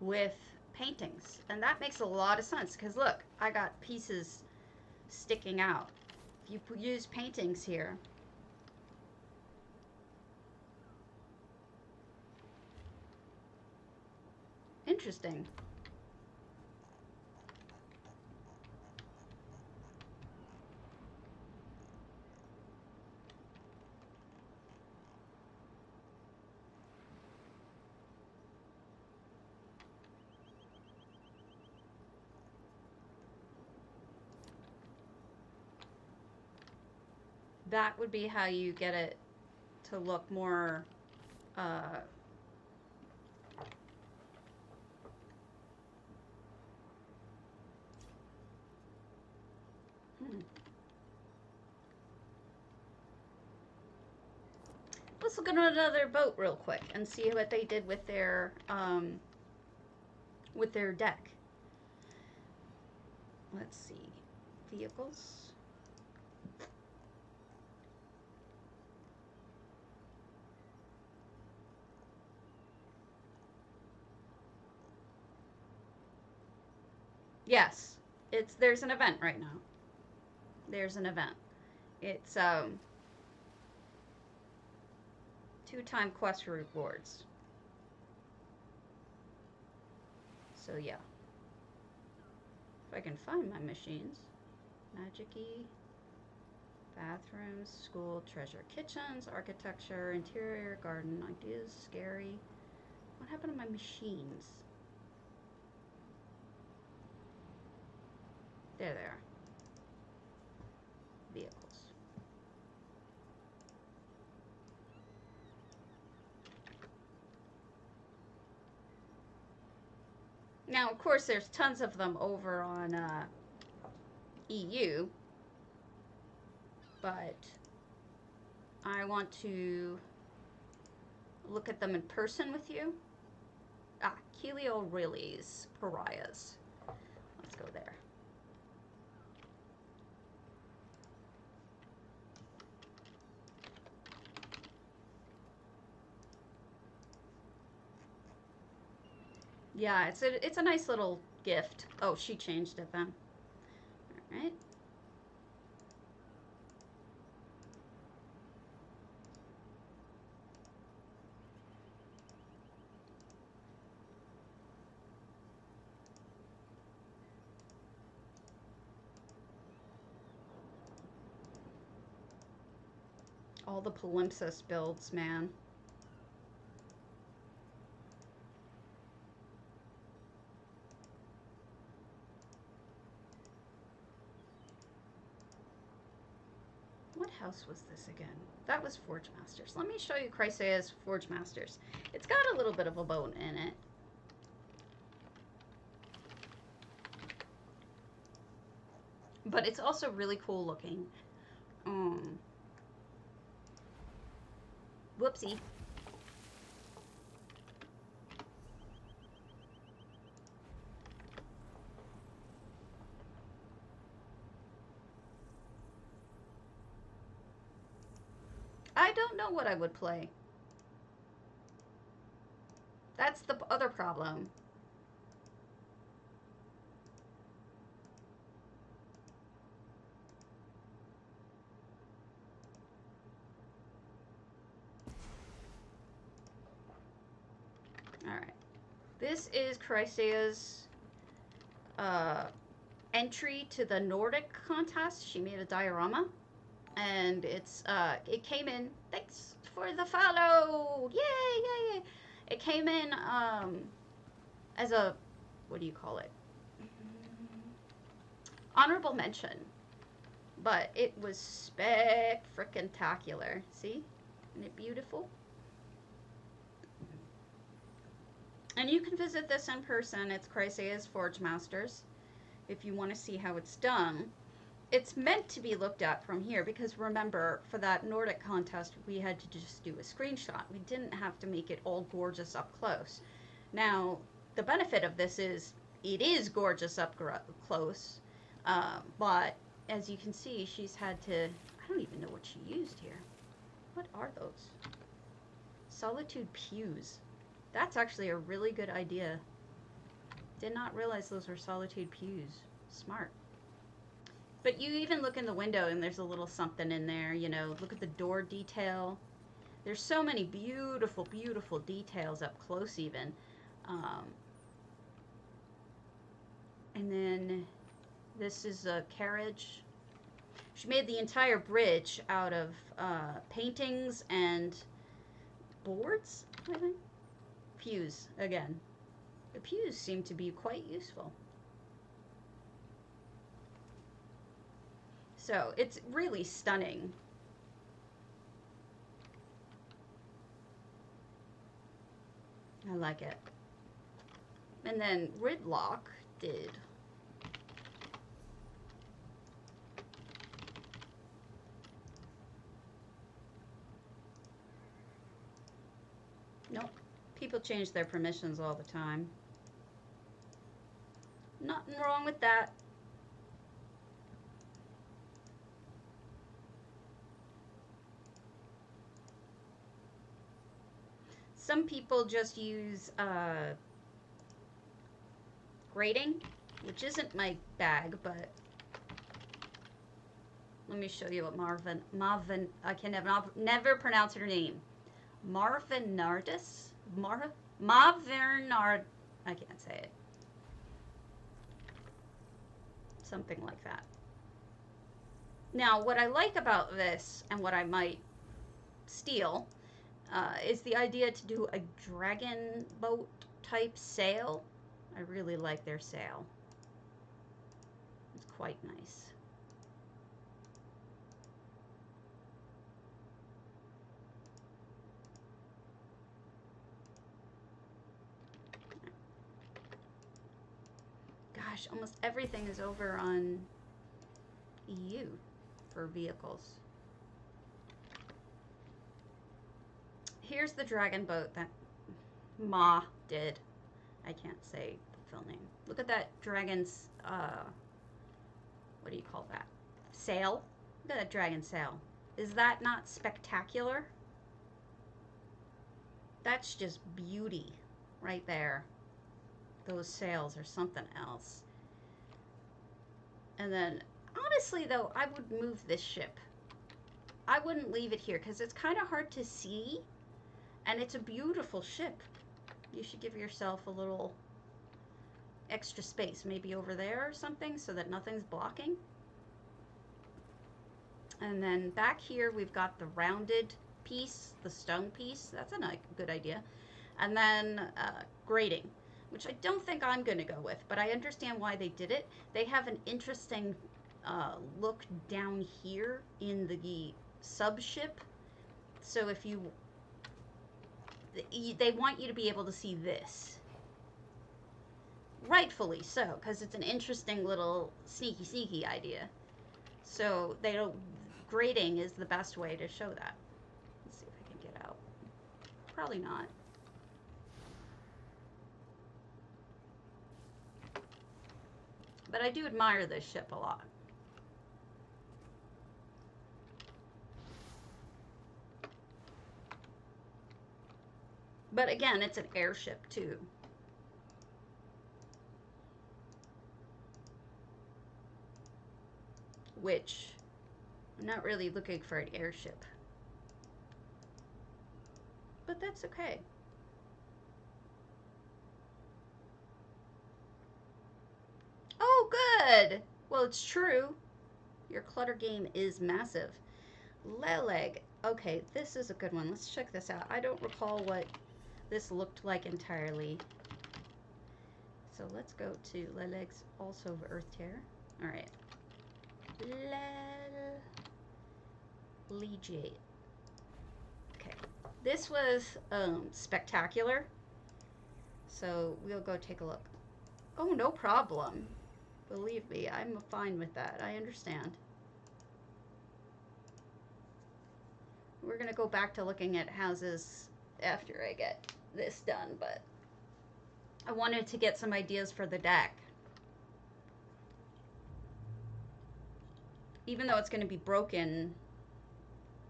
with paintings. And that makes a lot of sense because look, I got pieces sticking out. If you use paintings here, interesting. That would be how you get it to look more Let's look at another boat real quick and see what they did with their deck. Let's see. Vehicles. Yes, there's an event right now. There's an event. It's 2-time quest rewards. So yeah. If I can find my machines. Magic-y. Bathrooms, school, treasure, kitchens, architecture, interior, garden, ideas, scary. What happened to my machines? There they are. Vehicles. Now, of course, there's tons of them over on EU, but I want to look at them in person with you. Ah, Helio Riley's Pariahs. Let's go there. Yeah, it's a nice little gift. Oh, she changed it then. All right. All the palimpsest builds, man. else was this again? That was Forge Masters. Let me show you Chrysea's Forge Masters. It's got a little bit of a bone in it. But it's also really cool looking. Whoopsie. I don't know what I would play. That's the other problem. Alright. This is Chrysea's entry to the Nordic contest. She made a diorama. And it's it came in, thanks for the follow, yay. It came in as a, what do you call it, honorable mention, but it was spec-frickin-tacular. See, isn't it beautiful? And you can visit this in person. It's Chrysea's Forge Masters if you want to see how it's done. It's meant to be looked at from here because remember, for that Nordic contest, we had to just do a screenshot. We didn't have to make it all gorgeous up close. Now, the benefit of this is it is gorgeous up close, but as you can see, she's had to, I don't even know what she used here. What are those? Solitude pews. That's actually a really good idea. Did not realize those were Solitude pews. Smart. But you even look in the window and there's a little something in there, you know, look at the door detail. There's so many beautiful, beautiful details up close even. And then this is a carriage. She made the entire bridge out of paintings and boards, I think. Pews, again. The pews seem to be quite useful. So it's really stunning. I like it. And then Ridlock did nope. People change their permissions all the time. Nothing wrong with that. Some people just use grading, which isn't my bag, but let me show you what Marvin, I can never pronounce her name. Marvinardis? Marvinard, I can't say it. Something like that. Now, what I like about this, and what I might steal, is the idea to do a dragon boat type sail. I really like their sail. It's quite nice. Gosh, almost everything is over on EU for vehicles. Here's the dragon boat that Ma did. I can't say the full name. Look at that dragon's, what do you call that? Sail? Look at that dragon sail. Is that not spectacular? That's just beauty right there. Those sails are something else. And then, honestly though, I would move this ship. I wouldn't leave it here because it's kind of hard to see. And it's a beautiful ship. You should give yourself a little extra space, maybe over there or something, so that nothing's blocking. And then back here, we've got the rounded piece, the stone piece. That's a good idea. And then grading, which I don't think I'm going to go with, but I understand why they did it. They have an interesting look down here in the sub-ship. So if you, they want you to be able to see this. Rightfully so, because it's an interesting little sneaky idea. So they don't, grading is the best way to show that. Let's see if I can get out. Probably not. But I do admire this ship a lot. But again, it's an airship too. Which, I'm not really looking for an airship. But that's okay. Oh, good! Well, it's true. Your clutter game is massive. Leleg. Okay, this is a good one. Let's check this out. I don't recall what this looked like entirely. So let's go to Leleg's also of Earth Tear. Alright. Legiate. Okay. This was spectacular. So we'll go take a look. Oh, no problem. Believe me, I'm fine with that. I understand. We're going to go back to looking at houses after I get this done, but I wanted to get some ideas for the deck. Even though it's going to be broken,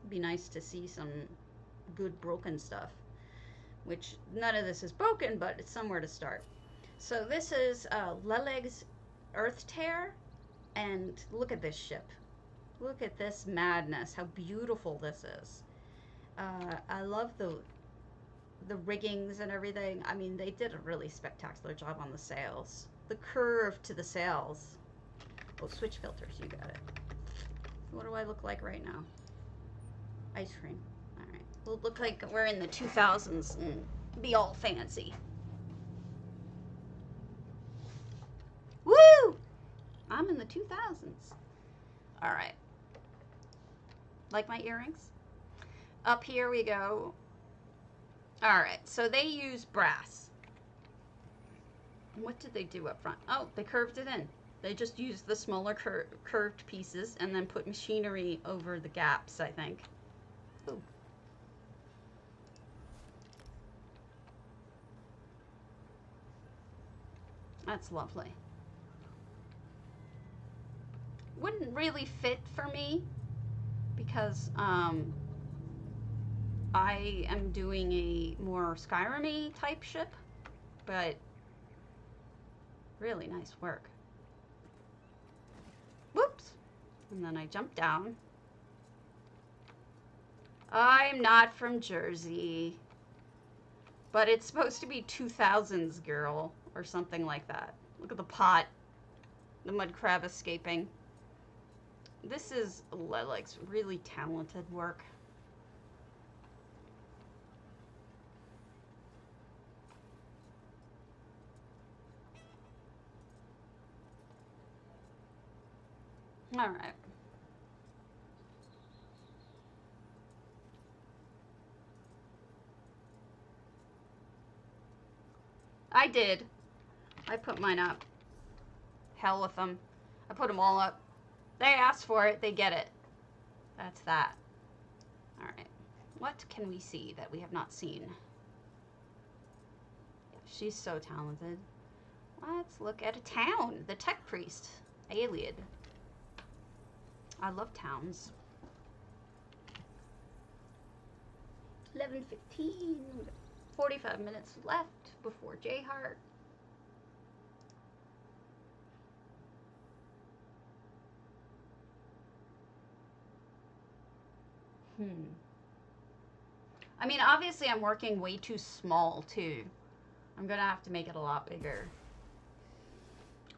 it'd be nice to see some good broken stuff. Which, none of this is broken, but it's somewhere to start. So this is Leleg's Earth Tear, and look at this ship. Look at this madness, how beautiful this is. I love the riggings and everything. I mean, they did a really spectacular job on the sails. The curve to the sails. Oh, switch filters, you got it. What do I look like right now? Ice cream. All right. We'll look like we're in the 2000s and be all fancy. Woo! I'm in the 2000s. All right. Like my earrings? Up here we go. All right. So they use brass. What did they do up front? Oh, they curved it in. They just used the smaller curved pieces and then put machinery over the gaps, I think. Ooh. That's lovely. Wouldn't really fit for me because I am doing a more Skyrim-y type ship, but really nice work. Whoops. And then I jump down. I'm not from Jersey, but it's supposed to be 2000s girl or something like that. Look at the pot, the mud crab escaping. This is Leleg's really talented work. All right. I did. I put mine up. Hell with them. I put them all up. They asked for it, they get it. That's that. All right. What can we see that we have not seen? She's so talented. Let's look at a town. The Tech Priest. Alien. I love towns. 11:15. 45 minutes left before J-Heart. I mean, obviously I'm working way too small, too. I'm going to have to make it a lot bigger.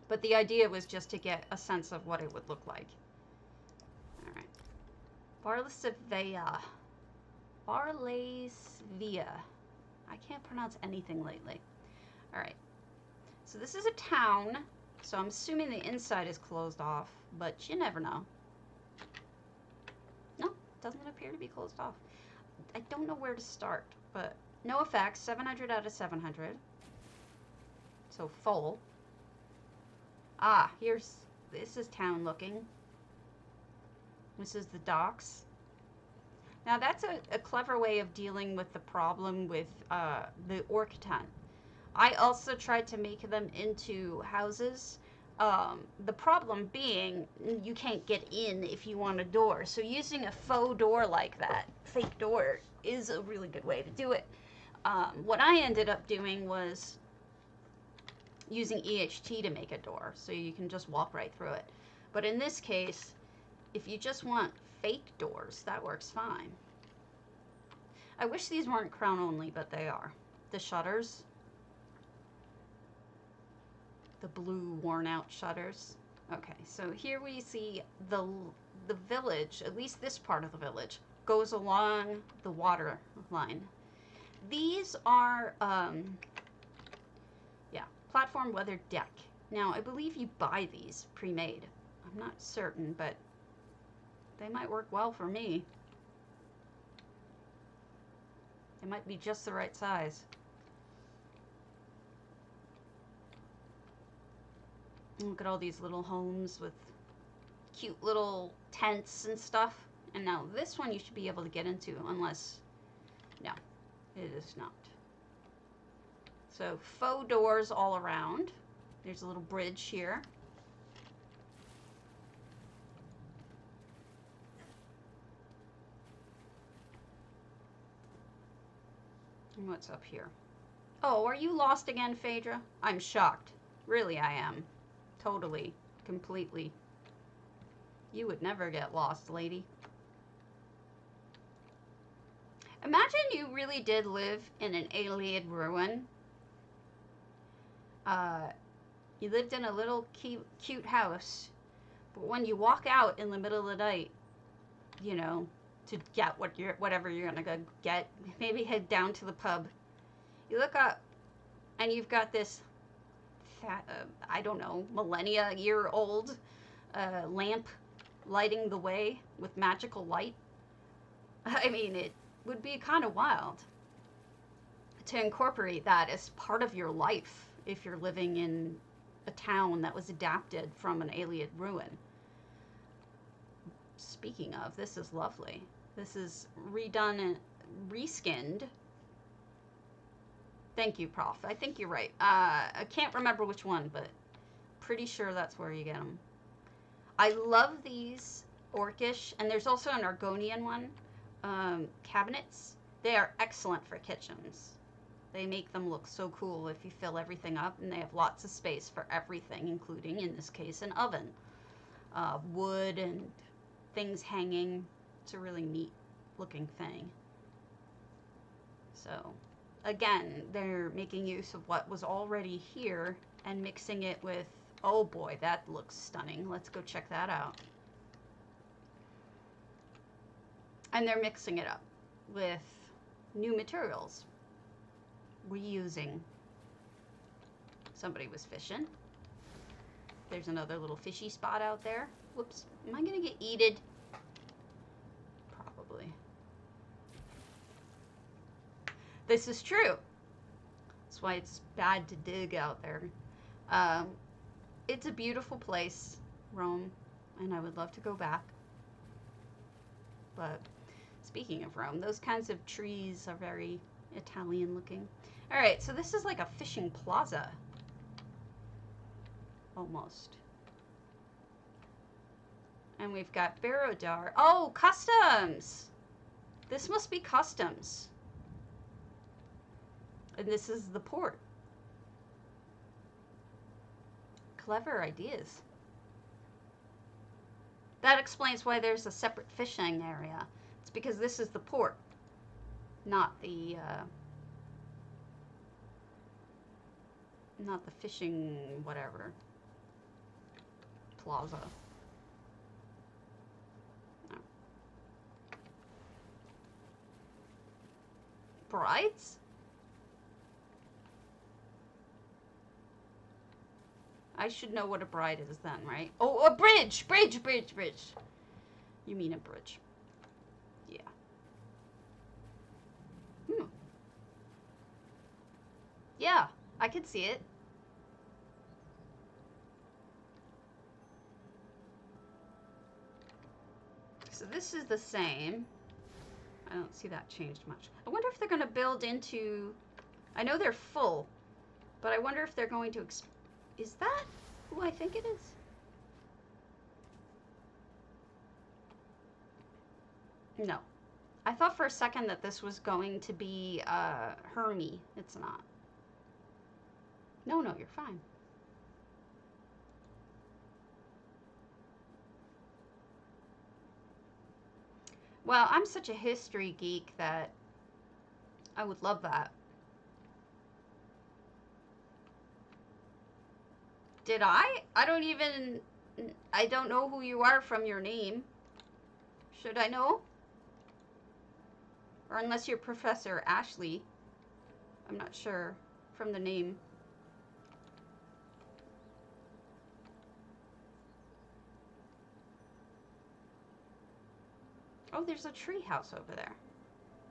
But the idea was just to get a sense of what it would look like. All right. Barlesvia. Barlesvia. I can't pronounce anything lately. All right. So this is a town. So I'm assuming the inside is closed off, but you never know. No, doesn't appear to be closed off. I don't know where to start, but no effects, 700 out of 700. So full. Ah, this is town looking. This is the docks. Now that's a clever way of dealing with the problem with the orc tent. I also tried to make them into houses. The problem being you can't get in if you want a door. So using a faux door like that, fake door, is a really good way to do it. What I ended up doing was using EHT to make a door, so you can just walk right through it. But in this case, if you just want fake doors, that works fine. I wish these weren't crown only, but they are. The shutters. The blue worn out shutters. Okay, so here we see the village, at least this part of the village, goes along the water line. These are, platform weathered deck. Now, I believe you buy these pre-made. I'm not certain, but they might work well for me. They might be just the right size. Look at all these little homes with cute little tents and stuff. And now this one you should be able to get into unless, no, it is not. So faux doors all around. There's a little bridge here. And what's up here? Oh, are you lost again, Phaedra? I'm shocked. Really, I am. Totally. Completely. You would never get lost, lady. Imagine you really did live in an alien ruin. You lived in a little cute house, but when you walk out in the middle of the night, you know, to get whatever you're gonna go get, maybe head down to the pub. You look up, and you've got this, I don't know, millennia-year-old lamp lighting the way with magical light. I mean, it would be kind of wild to incorporate that as part of your life if you're living in a town that was adapted from an alien ruin. Speaking of, this is lovely. This is redone and reskinned. Thank you, Prof. I think you're right. I can't remember which one, but pretty sure that's where you get them. I love these orcish, and there's also an Argonian one, cabinets. They are excellent for kitchens. They make them look so cool if you fill everything up, and they have lots of space for everything, including, in this case, an oven. Wood and things hanging. It's a really neat looking thing. So, again, they're making use of what was already here and mixing it with, oh boy, that looks stunning. Let's go check that out. And they're mixing it up with new materials. Reusing. Somebody was fishing. There's another little fishy spot out there. Whoops. Am I gonna get eated? Probably. This is true. That's why it's bad to dig out there. It's a beautiful place, Rome, and I would love to go back. But speaking of Rome, those kinds of trees are very Italian looking. All right, so this is like a fishing plaza. Almost. And we've got Barodar. Oh, customs! This must be customs. And this is the port. Clever ideas. That explains why there's a separate fishing area. It's because this is the port, not the fishing whatever plaza. No. Brides? I should know what a bride is then, right? Oh, a bridge! Bridge! You mean a bridge. Yeah, I could see it. So this is the same. I don't see that changed much. I wonder if they're going to build into... I know they're full, but I wonder if they're going to... Is that who I think it is? No. I thought for a second that this was going to be Hermie. It's not. No, you're fine. Well, I'm such a history geek that I would love that. Did I? I don't know who you are from your name. Should I know? Or unless you're Professor Ashley. I'm not sure from the name. Oh, there's a tree house over there.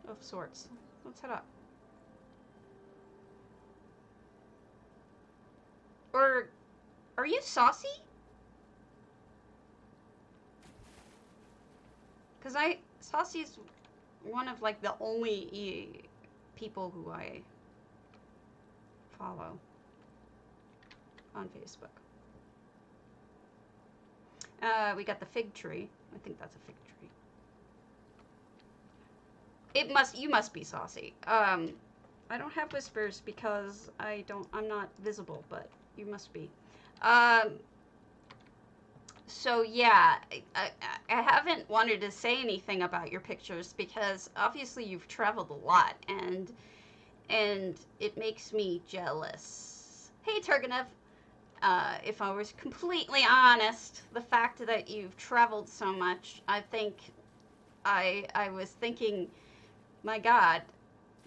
Of sorts. Let's head up. Or, are you saucy? Because Saucy's one of, like, the only people who I follow on Facebook. We got the fig tree. I think that's a fig tree. You must be saucy. I don't have whispers because I'm not visible, but you must be. So yeah, I haven't wanted to say anything about your pictures because obviously you've traveled a lot and it makes me jealous. Hey Turgenev, if I was completely honest, the fact that you've traveled so much, I think I was thinking, my God,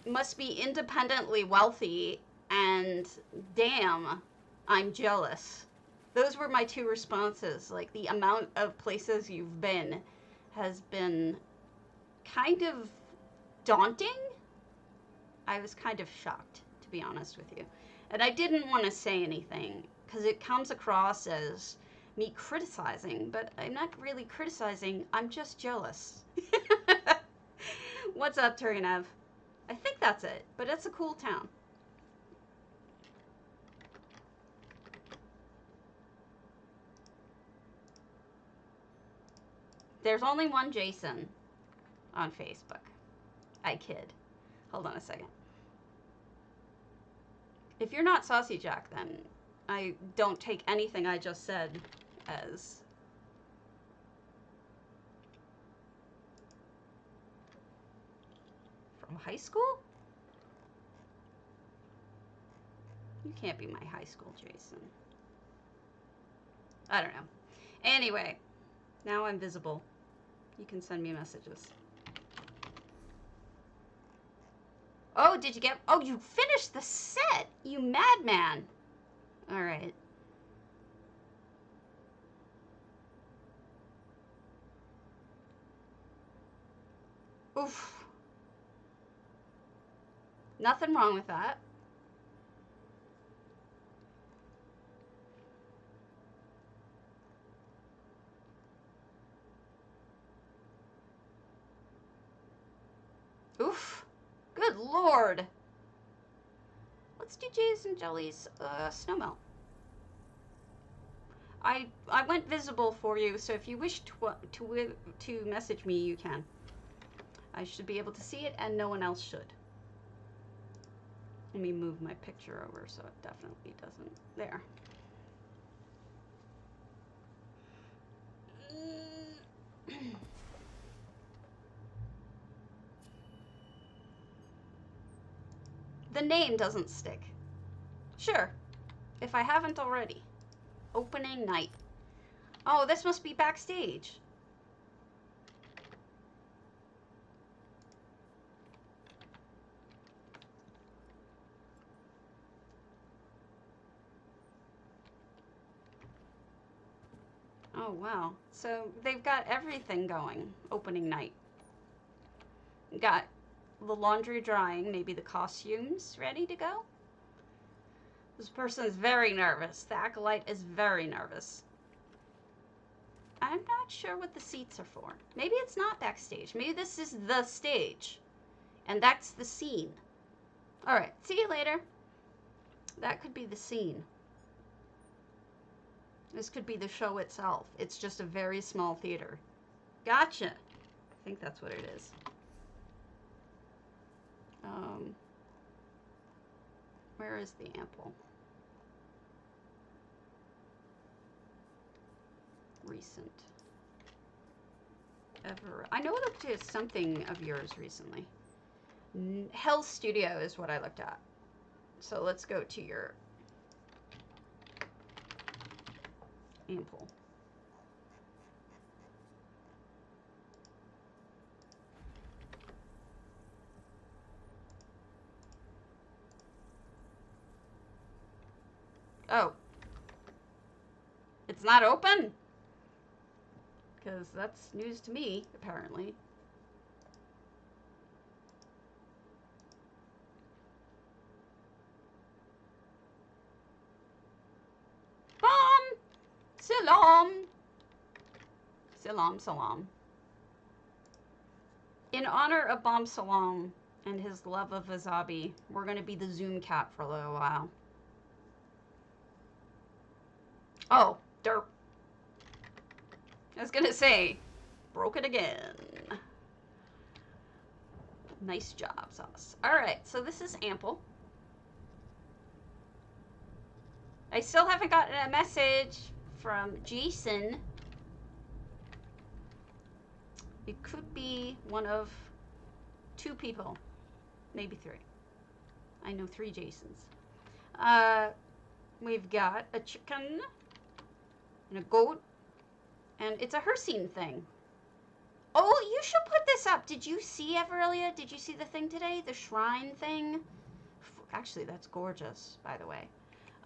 must be independently wealthy, and damn, I'm jealous. Those were my two responses. Like, the amount of places you've been has been kind of daunting. I was kind of shocked, to be honest with you. And I didn't want to say anything, because it comes across as me criticizing, but I'm not really criticizing, I'm just jealous. What's up, Turgenev? I think that's it, but it's a cool town. There's only one Jason on Facebook. I kid. Hold on a second. If you're not Saucy Jack, then I don't take anything I just said as... From high school? You can't be my high school Jason. I don't know. Anyway, now I'm visible. You can send me messages. Oh, did you get... Oh, you finished the set! You madman! Alright. Oof. Nothing wrong with that. Oof. Good Lord. Let's do Jay's and Jelly's snowmelt. I went visible for you, so if you wish to message me, you can. I should be able to see it, and no one else should. Let me move my picture over so it definitely doesn't. There. The name doesn't stick. Sure, if I haven't already. Opening night. Oh, this must be backstage. Oh, wow. So they've got everything going opening night. Got the laundry drying, maybe the costumes ready to go. This person is very nervous. The acolyte is very nervous. I'm not sure what the seats are for. Maybe it's not backstage. Maybe this is the stage. And that's the scene. Alright, see you later. That could be the scene. This could be the show itself. It's just a very small theater. Gotcha. I think that's what it is. Where is the ample? Recent. Ever. I know I looked at something of yours recently. Hell Studio is what I looked at. So let's go to your ample. Oh. It's not open? Because that's news to me, apparently. Bomb! Salam! Salam, salam. In honor of Bomb Salam and his love of Wasabi, we're going to be the Zoom cat for a little while. Oh, derp. I was gonna say, broke it again. Nice job, Sauce. Alright, so this is ample. I still haven't gotten a message from Jason. It could be one of 2 people. Maybe 3. I know 3 Jasons. We've got a chicken and a goat. And it's a Hercene thing. Oh, you should put this up. Did you see, Everelia? Did you see the thing today? The shrine thing? Actually, that's gorgeous, by the way.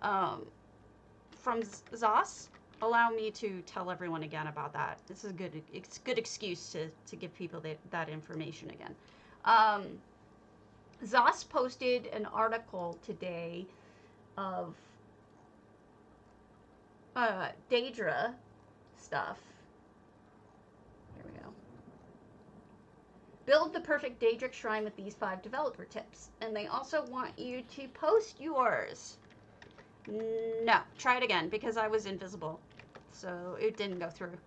From Zos. Allow me to tell everyone again about that. This is a good excuse to give people that information again. Zos posted an article today of Daedra stuff. Here we go. Build the perfect Daedric shrine with these 5 developer tips. And they also want you to post yours. No, try it again because I was invisible. So it didn't go through.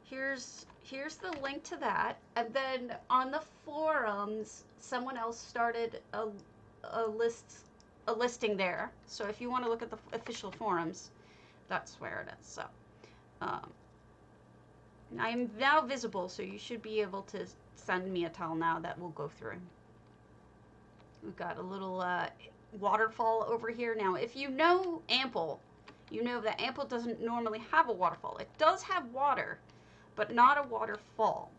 Here's the link to that. And then on the forums, someone else started a listing there. So if you want to look at the official forums, that's where it is. So I am now visible, so you should be able to send me a tell now that will go through. We've got a little waterfall over here. Now, if you know Ample, you know that Ample doesn't normally have a waterfall. It does have water, but not a waterfall.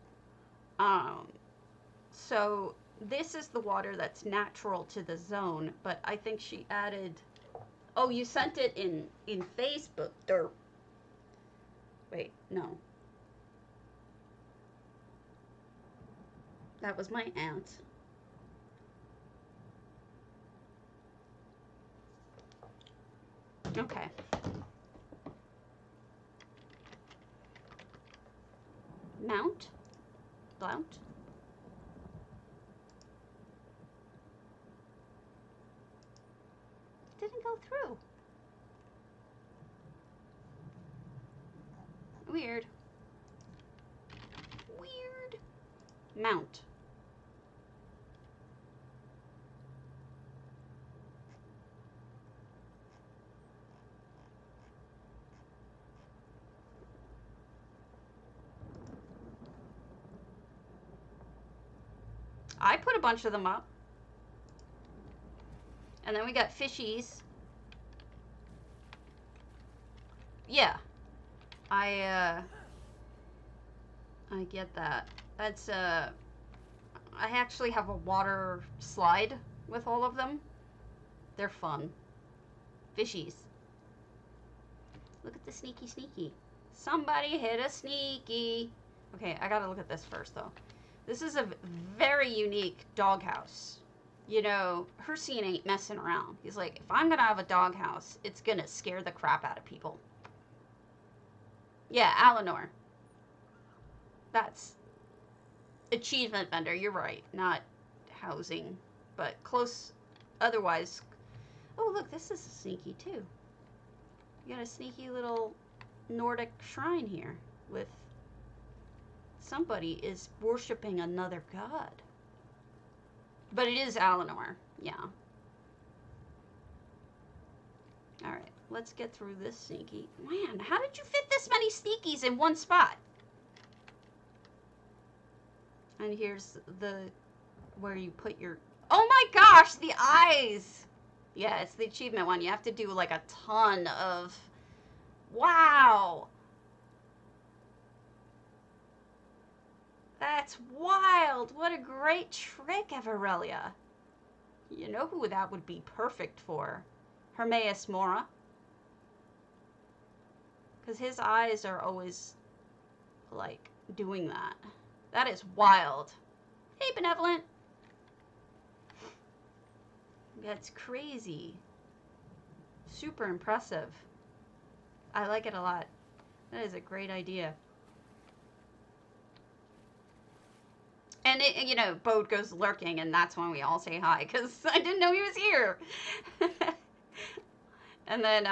So this is the water that's natural to the zone, but I think she added... Oh, you sent it in Facebook, derp. Wait, no. That was my aunt. Okay. Mount? Blount? It didn't go through. Weird. Weird. Mount. I put a bunch of them up. And then we got fishies. Yeah. I get that. That's, I actually have a water slide with all of them. They're fun. Fishies. Look at the sneaky sneaky. Somebody hit a sneaky. Okay, I gotta look at this first, though. This is a very unique doghouse. You know, Hercian ain't messing around. He's like, if I'm gonna have a doghouse, it's gonna scare the crap out of people. Yeah, Eleanor. That's achievement vendor. You're right. Not housing, but close. Otherwise. Oh, look, this is sneaky too. You got a sneaky little Nordic shrine here with somebody is worshiping another god. But it is Eleanor. Yeah. Alright, let's get through this sneaky. Man, how did you fit this many sneakies in one spot? And here's the where you put your... Oh my gosh, the eyes! Yeah, it's the achievement one. You have to do like a ton of... Wow! That's wild! What a great trick, Everelia. You know who that would be perfect for? Hermaeus Mora. Because his eyes are always, like, doing that. That is wild. Hey, Benevolent. That's crazy. Super impressive. I like it a lot. That is a great idea. And, it, you know, Bode goes lurking, and that's when we all say hi, because I didn't know he was here. And then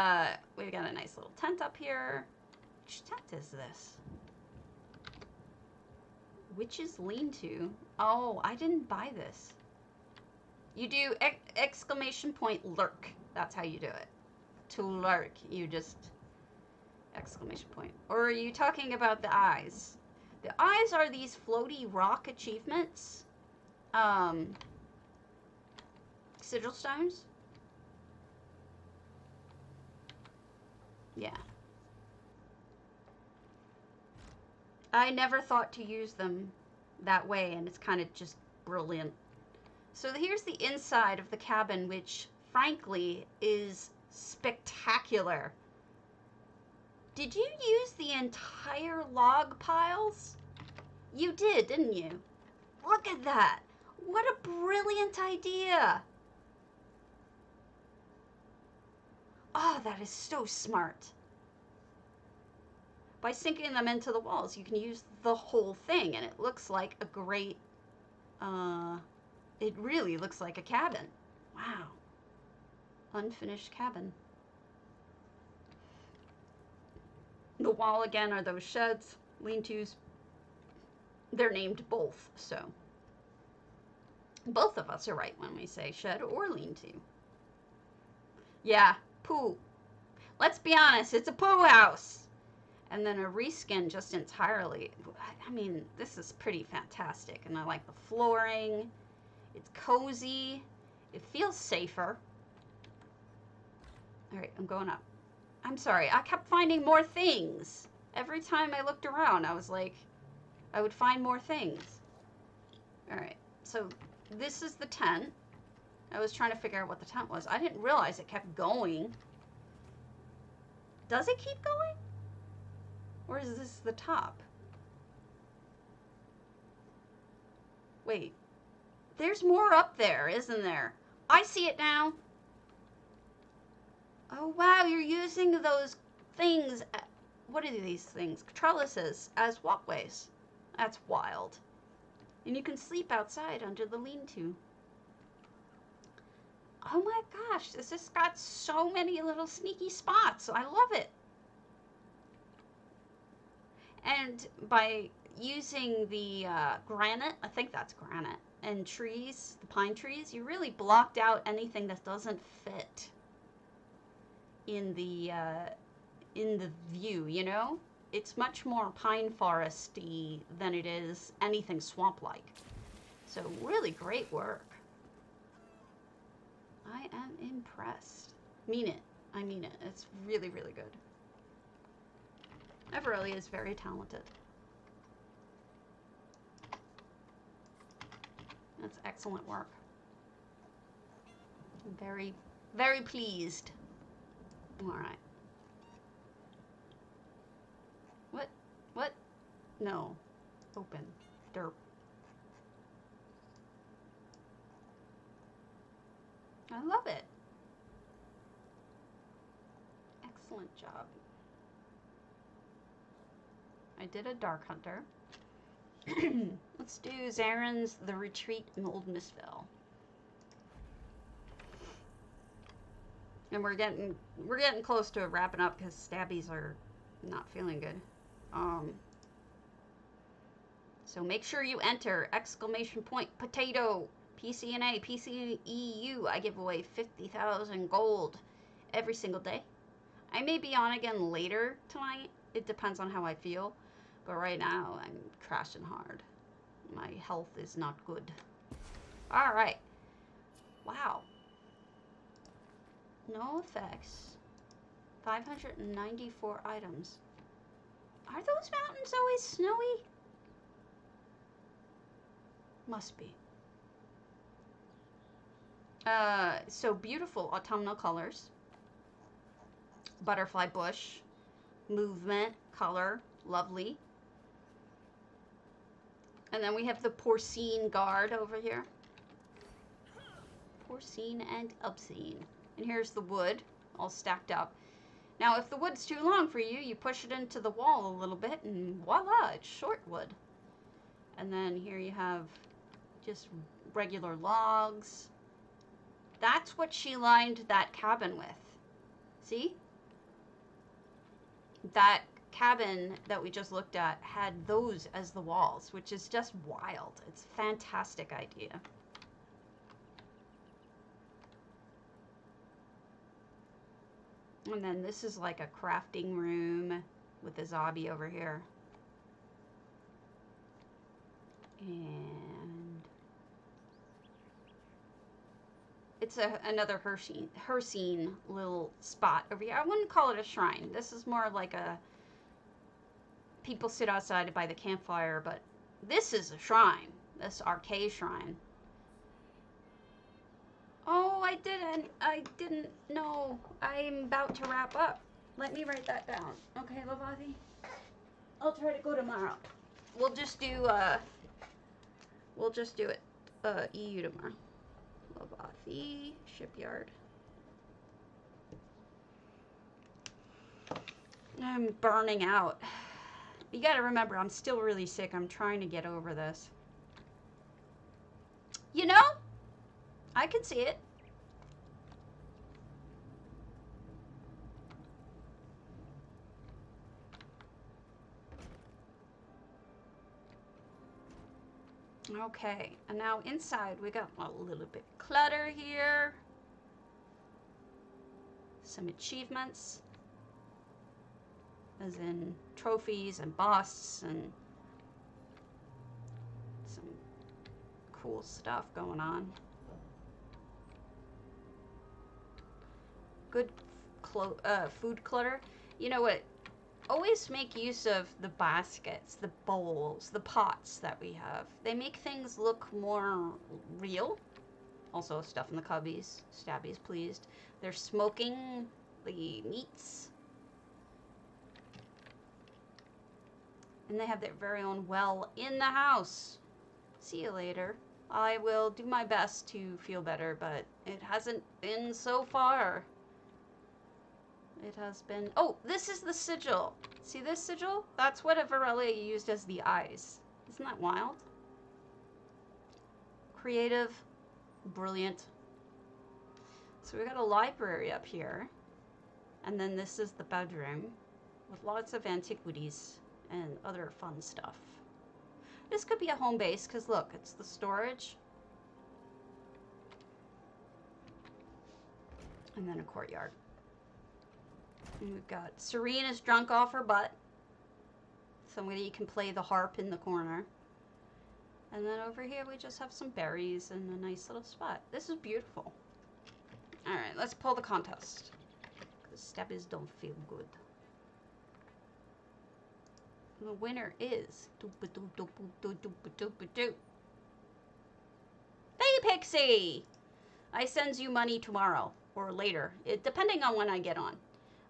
we've got a nice little tent up here. Which tent is this? Witch's lean-to. Oh, I didn't buy this. You do exclamation point lurk. That's how you do it. To lurk, you just exclamation point. Or are you talking about the eyes? The eyes are these floaty rock achievements. Sigil stones. Yeah. I never thought to use them that way, and it's kind of just brilliant. So here's the inside of the cabin, which, frankly, is spectacular. Did you use the entire log piles? You did, didn't you? Look at that. What a brilliant idea. Oh, that is so smart. By sinking them into the walls, you can use the whole thing, and it looks like a great, it really looks like a cabin. Wow. Unfinished cabin. The wall, again, are those sheds, lean-tos. They're named both, so. Both of us are right when we say shed or lean-to. Yeah, poo. Let's be honest, it's a poo house. And then a reskin just entirely. I mean, this is pretty fantastic. And I like the flooring. It's cozy. It feels safer. All right, I'm going up. I'm sorry, I kept finding more things. Every time I looked around, I was like, I would find more things. All right, so this is the tent. I was trying to figure out what the tent was. I didn't realize it kept going. Does it keep going? Or is this the top? Wait, there's more up there, isn't there? I see it now. Oh, wow, you're using those things. What are these things? Trellises as walkways. That's wild. And you can sleep outside under the lean-to. Oh my gosh, this has got so many little sneaky spots. I love it. And by using the granite, I think that's granite, and trees, the pine trees, you really blocked out anything that doesn't fit in the view, you know? It's much more pine foresty than it is anything swamp-like. So really great work. I am impressed. Mean it. I mean it. It's really, really good. Everelia is very talented. That's excellent work. I'm very, very pleased. All right. What? No. Open. Derp. I love it. Excellent job. I did a Dark Hunter. Let's do Zaren's The Retreat in Old Mistville. And we're getting close to wrapping up because stabbies are not feeling good. So make sure you enter !potato pcna pceu. I give away 50,000 gold every single day. I may be on again later tonight. It depends on how I feel. But right now I'm crashing hard. My health is not good. All right. Wow. No effects. 594 items. Are those mountains always snowy? Must be. So beautiful autumnal colors. Butterfly bush. Movement, color, lovely. And then we have the porcine guard over here. Porcine and obscene. And here's the wood, all stacked up. Now, if the wood's too long for you, you push it into the wall a little bit, and voila, it's short wood. And then here you have just regular logs. That's what she lined that cabin with. See? That cabin that we just looked at had those as the walls, which is just wild. It's a fantastic idea. And then this is like a crafting room with a zombie over here. And it's another Hercene little spot over here. I wouldn't call it a shrine. This is more like a people sit outside by the campfire, but this is a shrine. This arcade shrine. Oh, I didn't know. I'm about to wrap up. Let me write that down. Okay, Lavati? I'll try to go tomorrow. We'll just do it EU tomorrow. Lavati shipyard. I'm burning out. You gotta remember, I'm still really sick. I'm trying to get over this. You know? I can see it. Okay, and now inside we got a little bit of clutter here. Some achievements, as in trophies and busts and some cool stuff going on. Good food clutter. You know what? Always make use of the baskets, the bowls, the pots that we have. They make things look more real. Also, stuff in the cubbies. Stabby's pleased. They're smoking the meats. And they have their very own well in the house. See you later. I will do my best to feel better, but it hasn't been so far. It has been... Oh, this is the sigil. See this sigil? That's what Aurelia used as the eyes. Isn't that wild? Creative. Brilliant. So we got a library up here. And then this is the bedroom with lots of antiquities and other fun stuff. This could be a home base because look, it's the storage. And then a courtyard. And we've got Serene is drunk off her butt. Somebody can play the harp in the corner. And then over here we just have some berries and a nice little spot. This is beautiful. Alright, let's pull the contest. Because steppies don't feel good. The winner is... Hey, Pixie! I sends you money tomorrow. Or later. Depending on when I get on.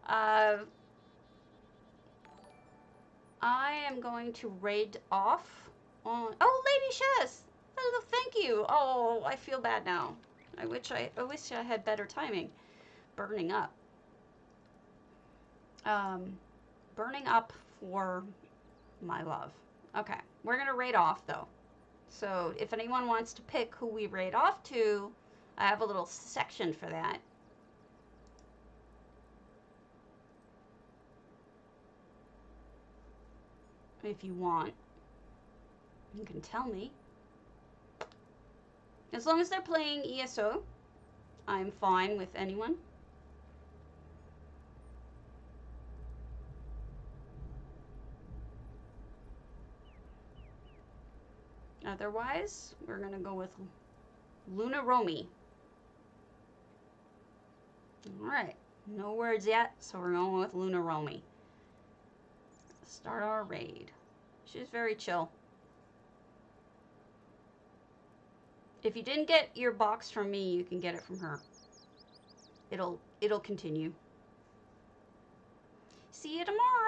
I am going to raid off on... Oh, Lady Shess! Hello, thank you. Oh, I feel bad now. I wish I had better timing. Burning up. Burning up for my love. Okay, we're gonna raid off though. So if anyone wants to pick who we raid off to, I have a little section for that. If you want, you can tell me. As long as they're playing ESO, I'm fine with anyone. Otherwise, we're gonna go with Luna Romy. Alright, no words yet, so we're going with Luna Romy. Start our raid. She's very chill. If you didn't get your box from me, you can get it from her. It'll continue. See you tomorrow.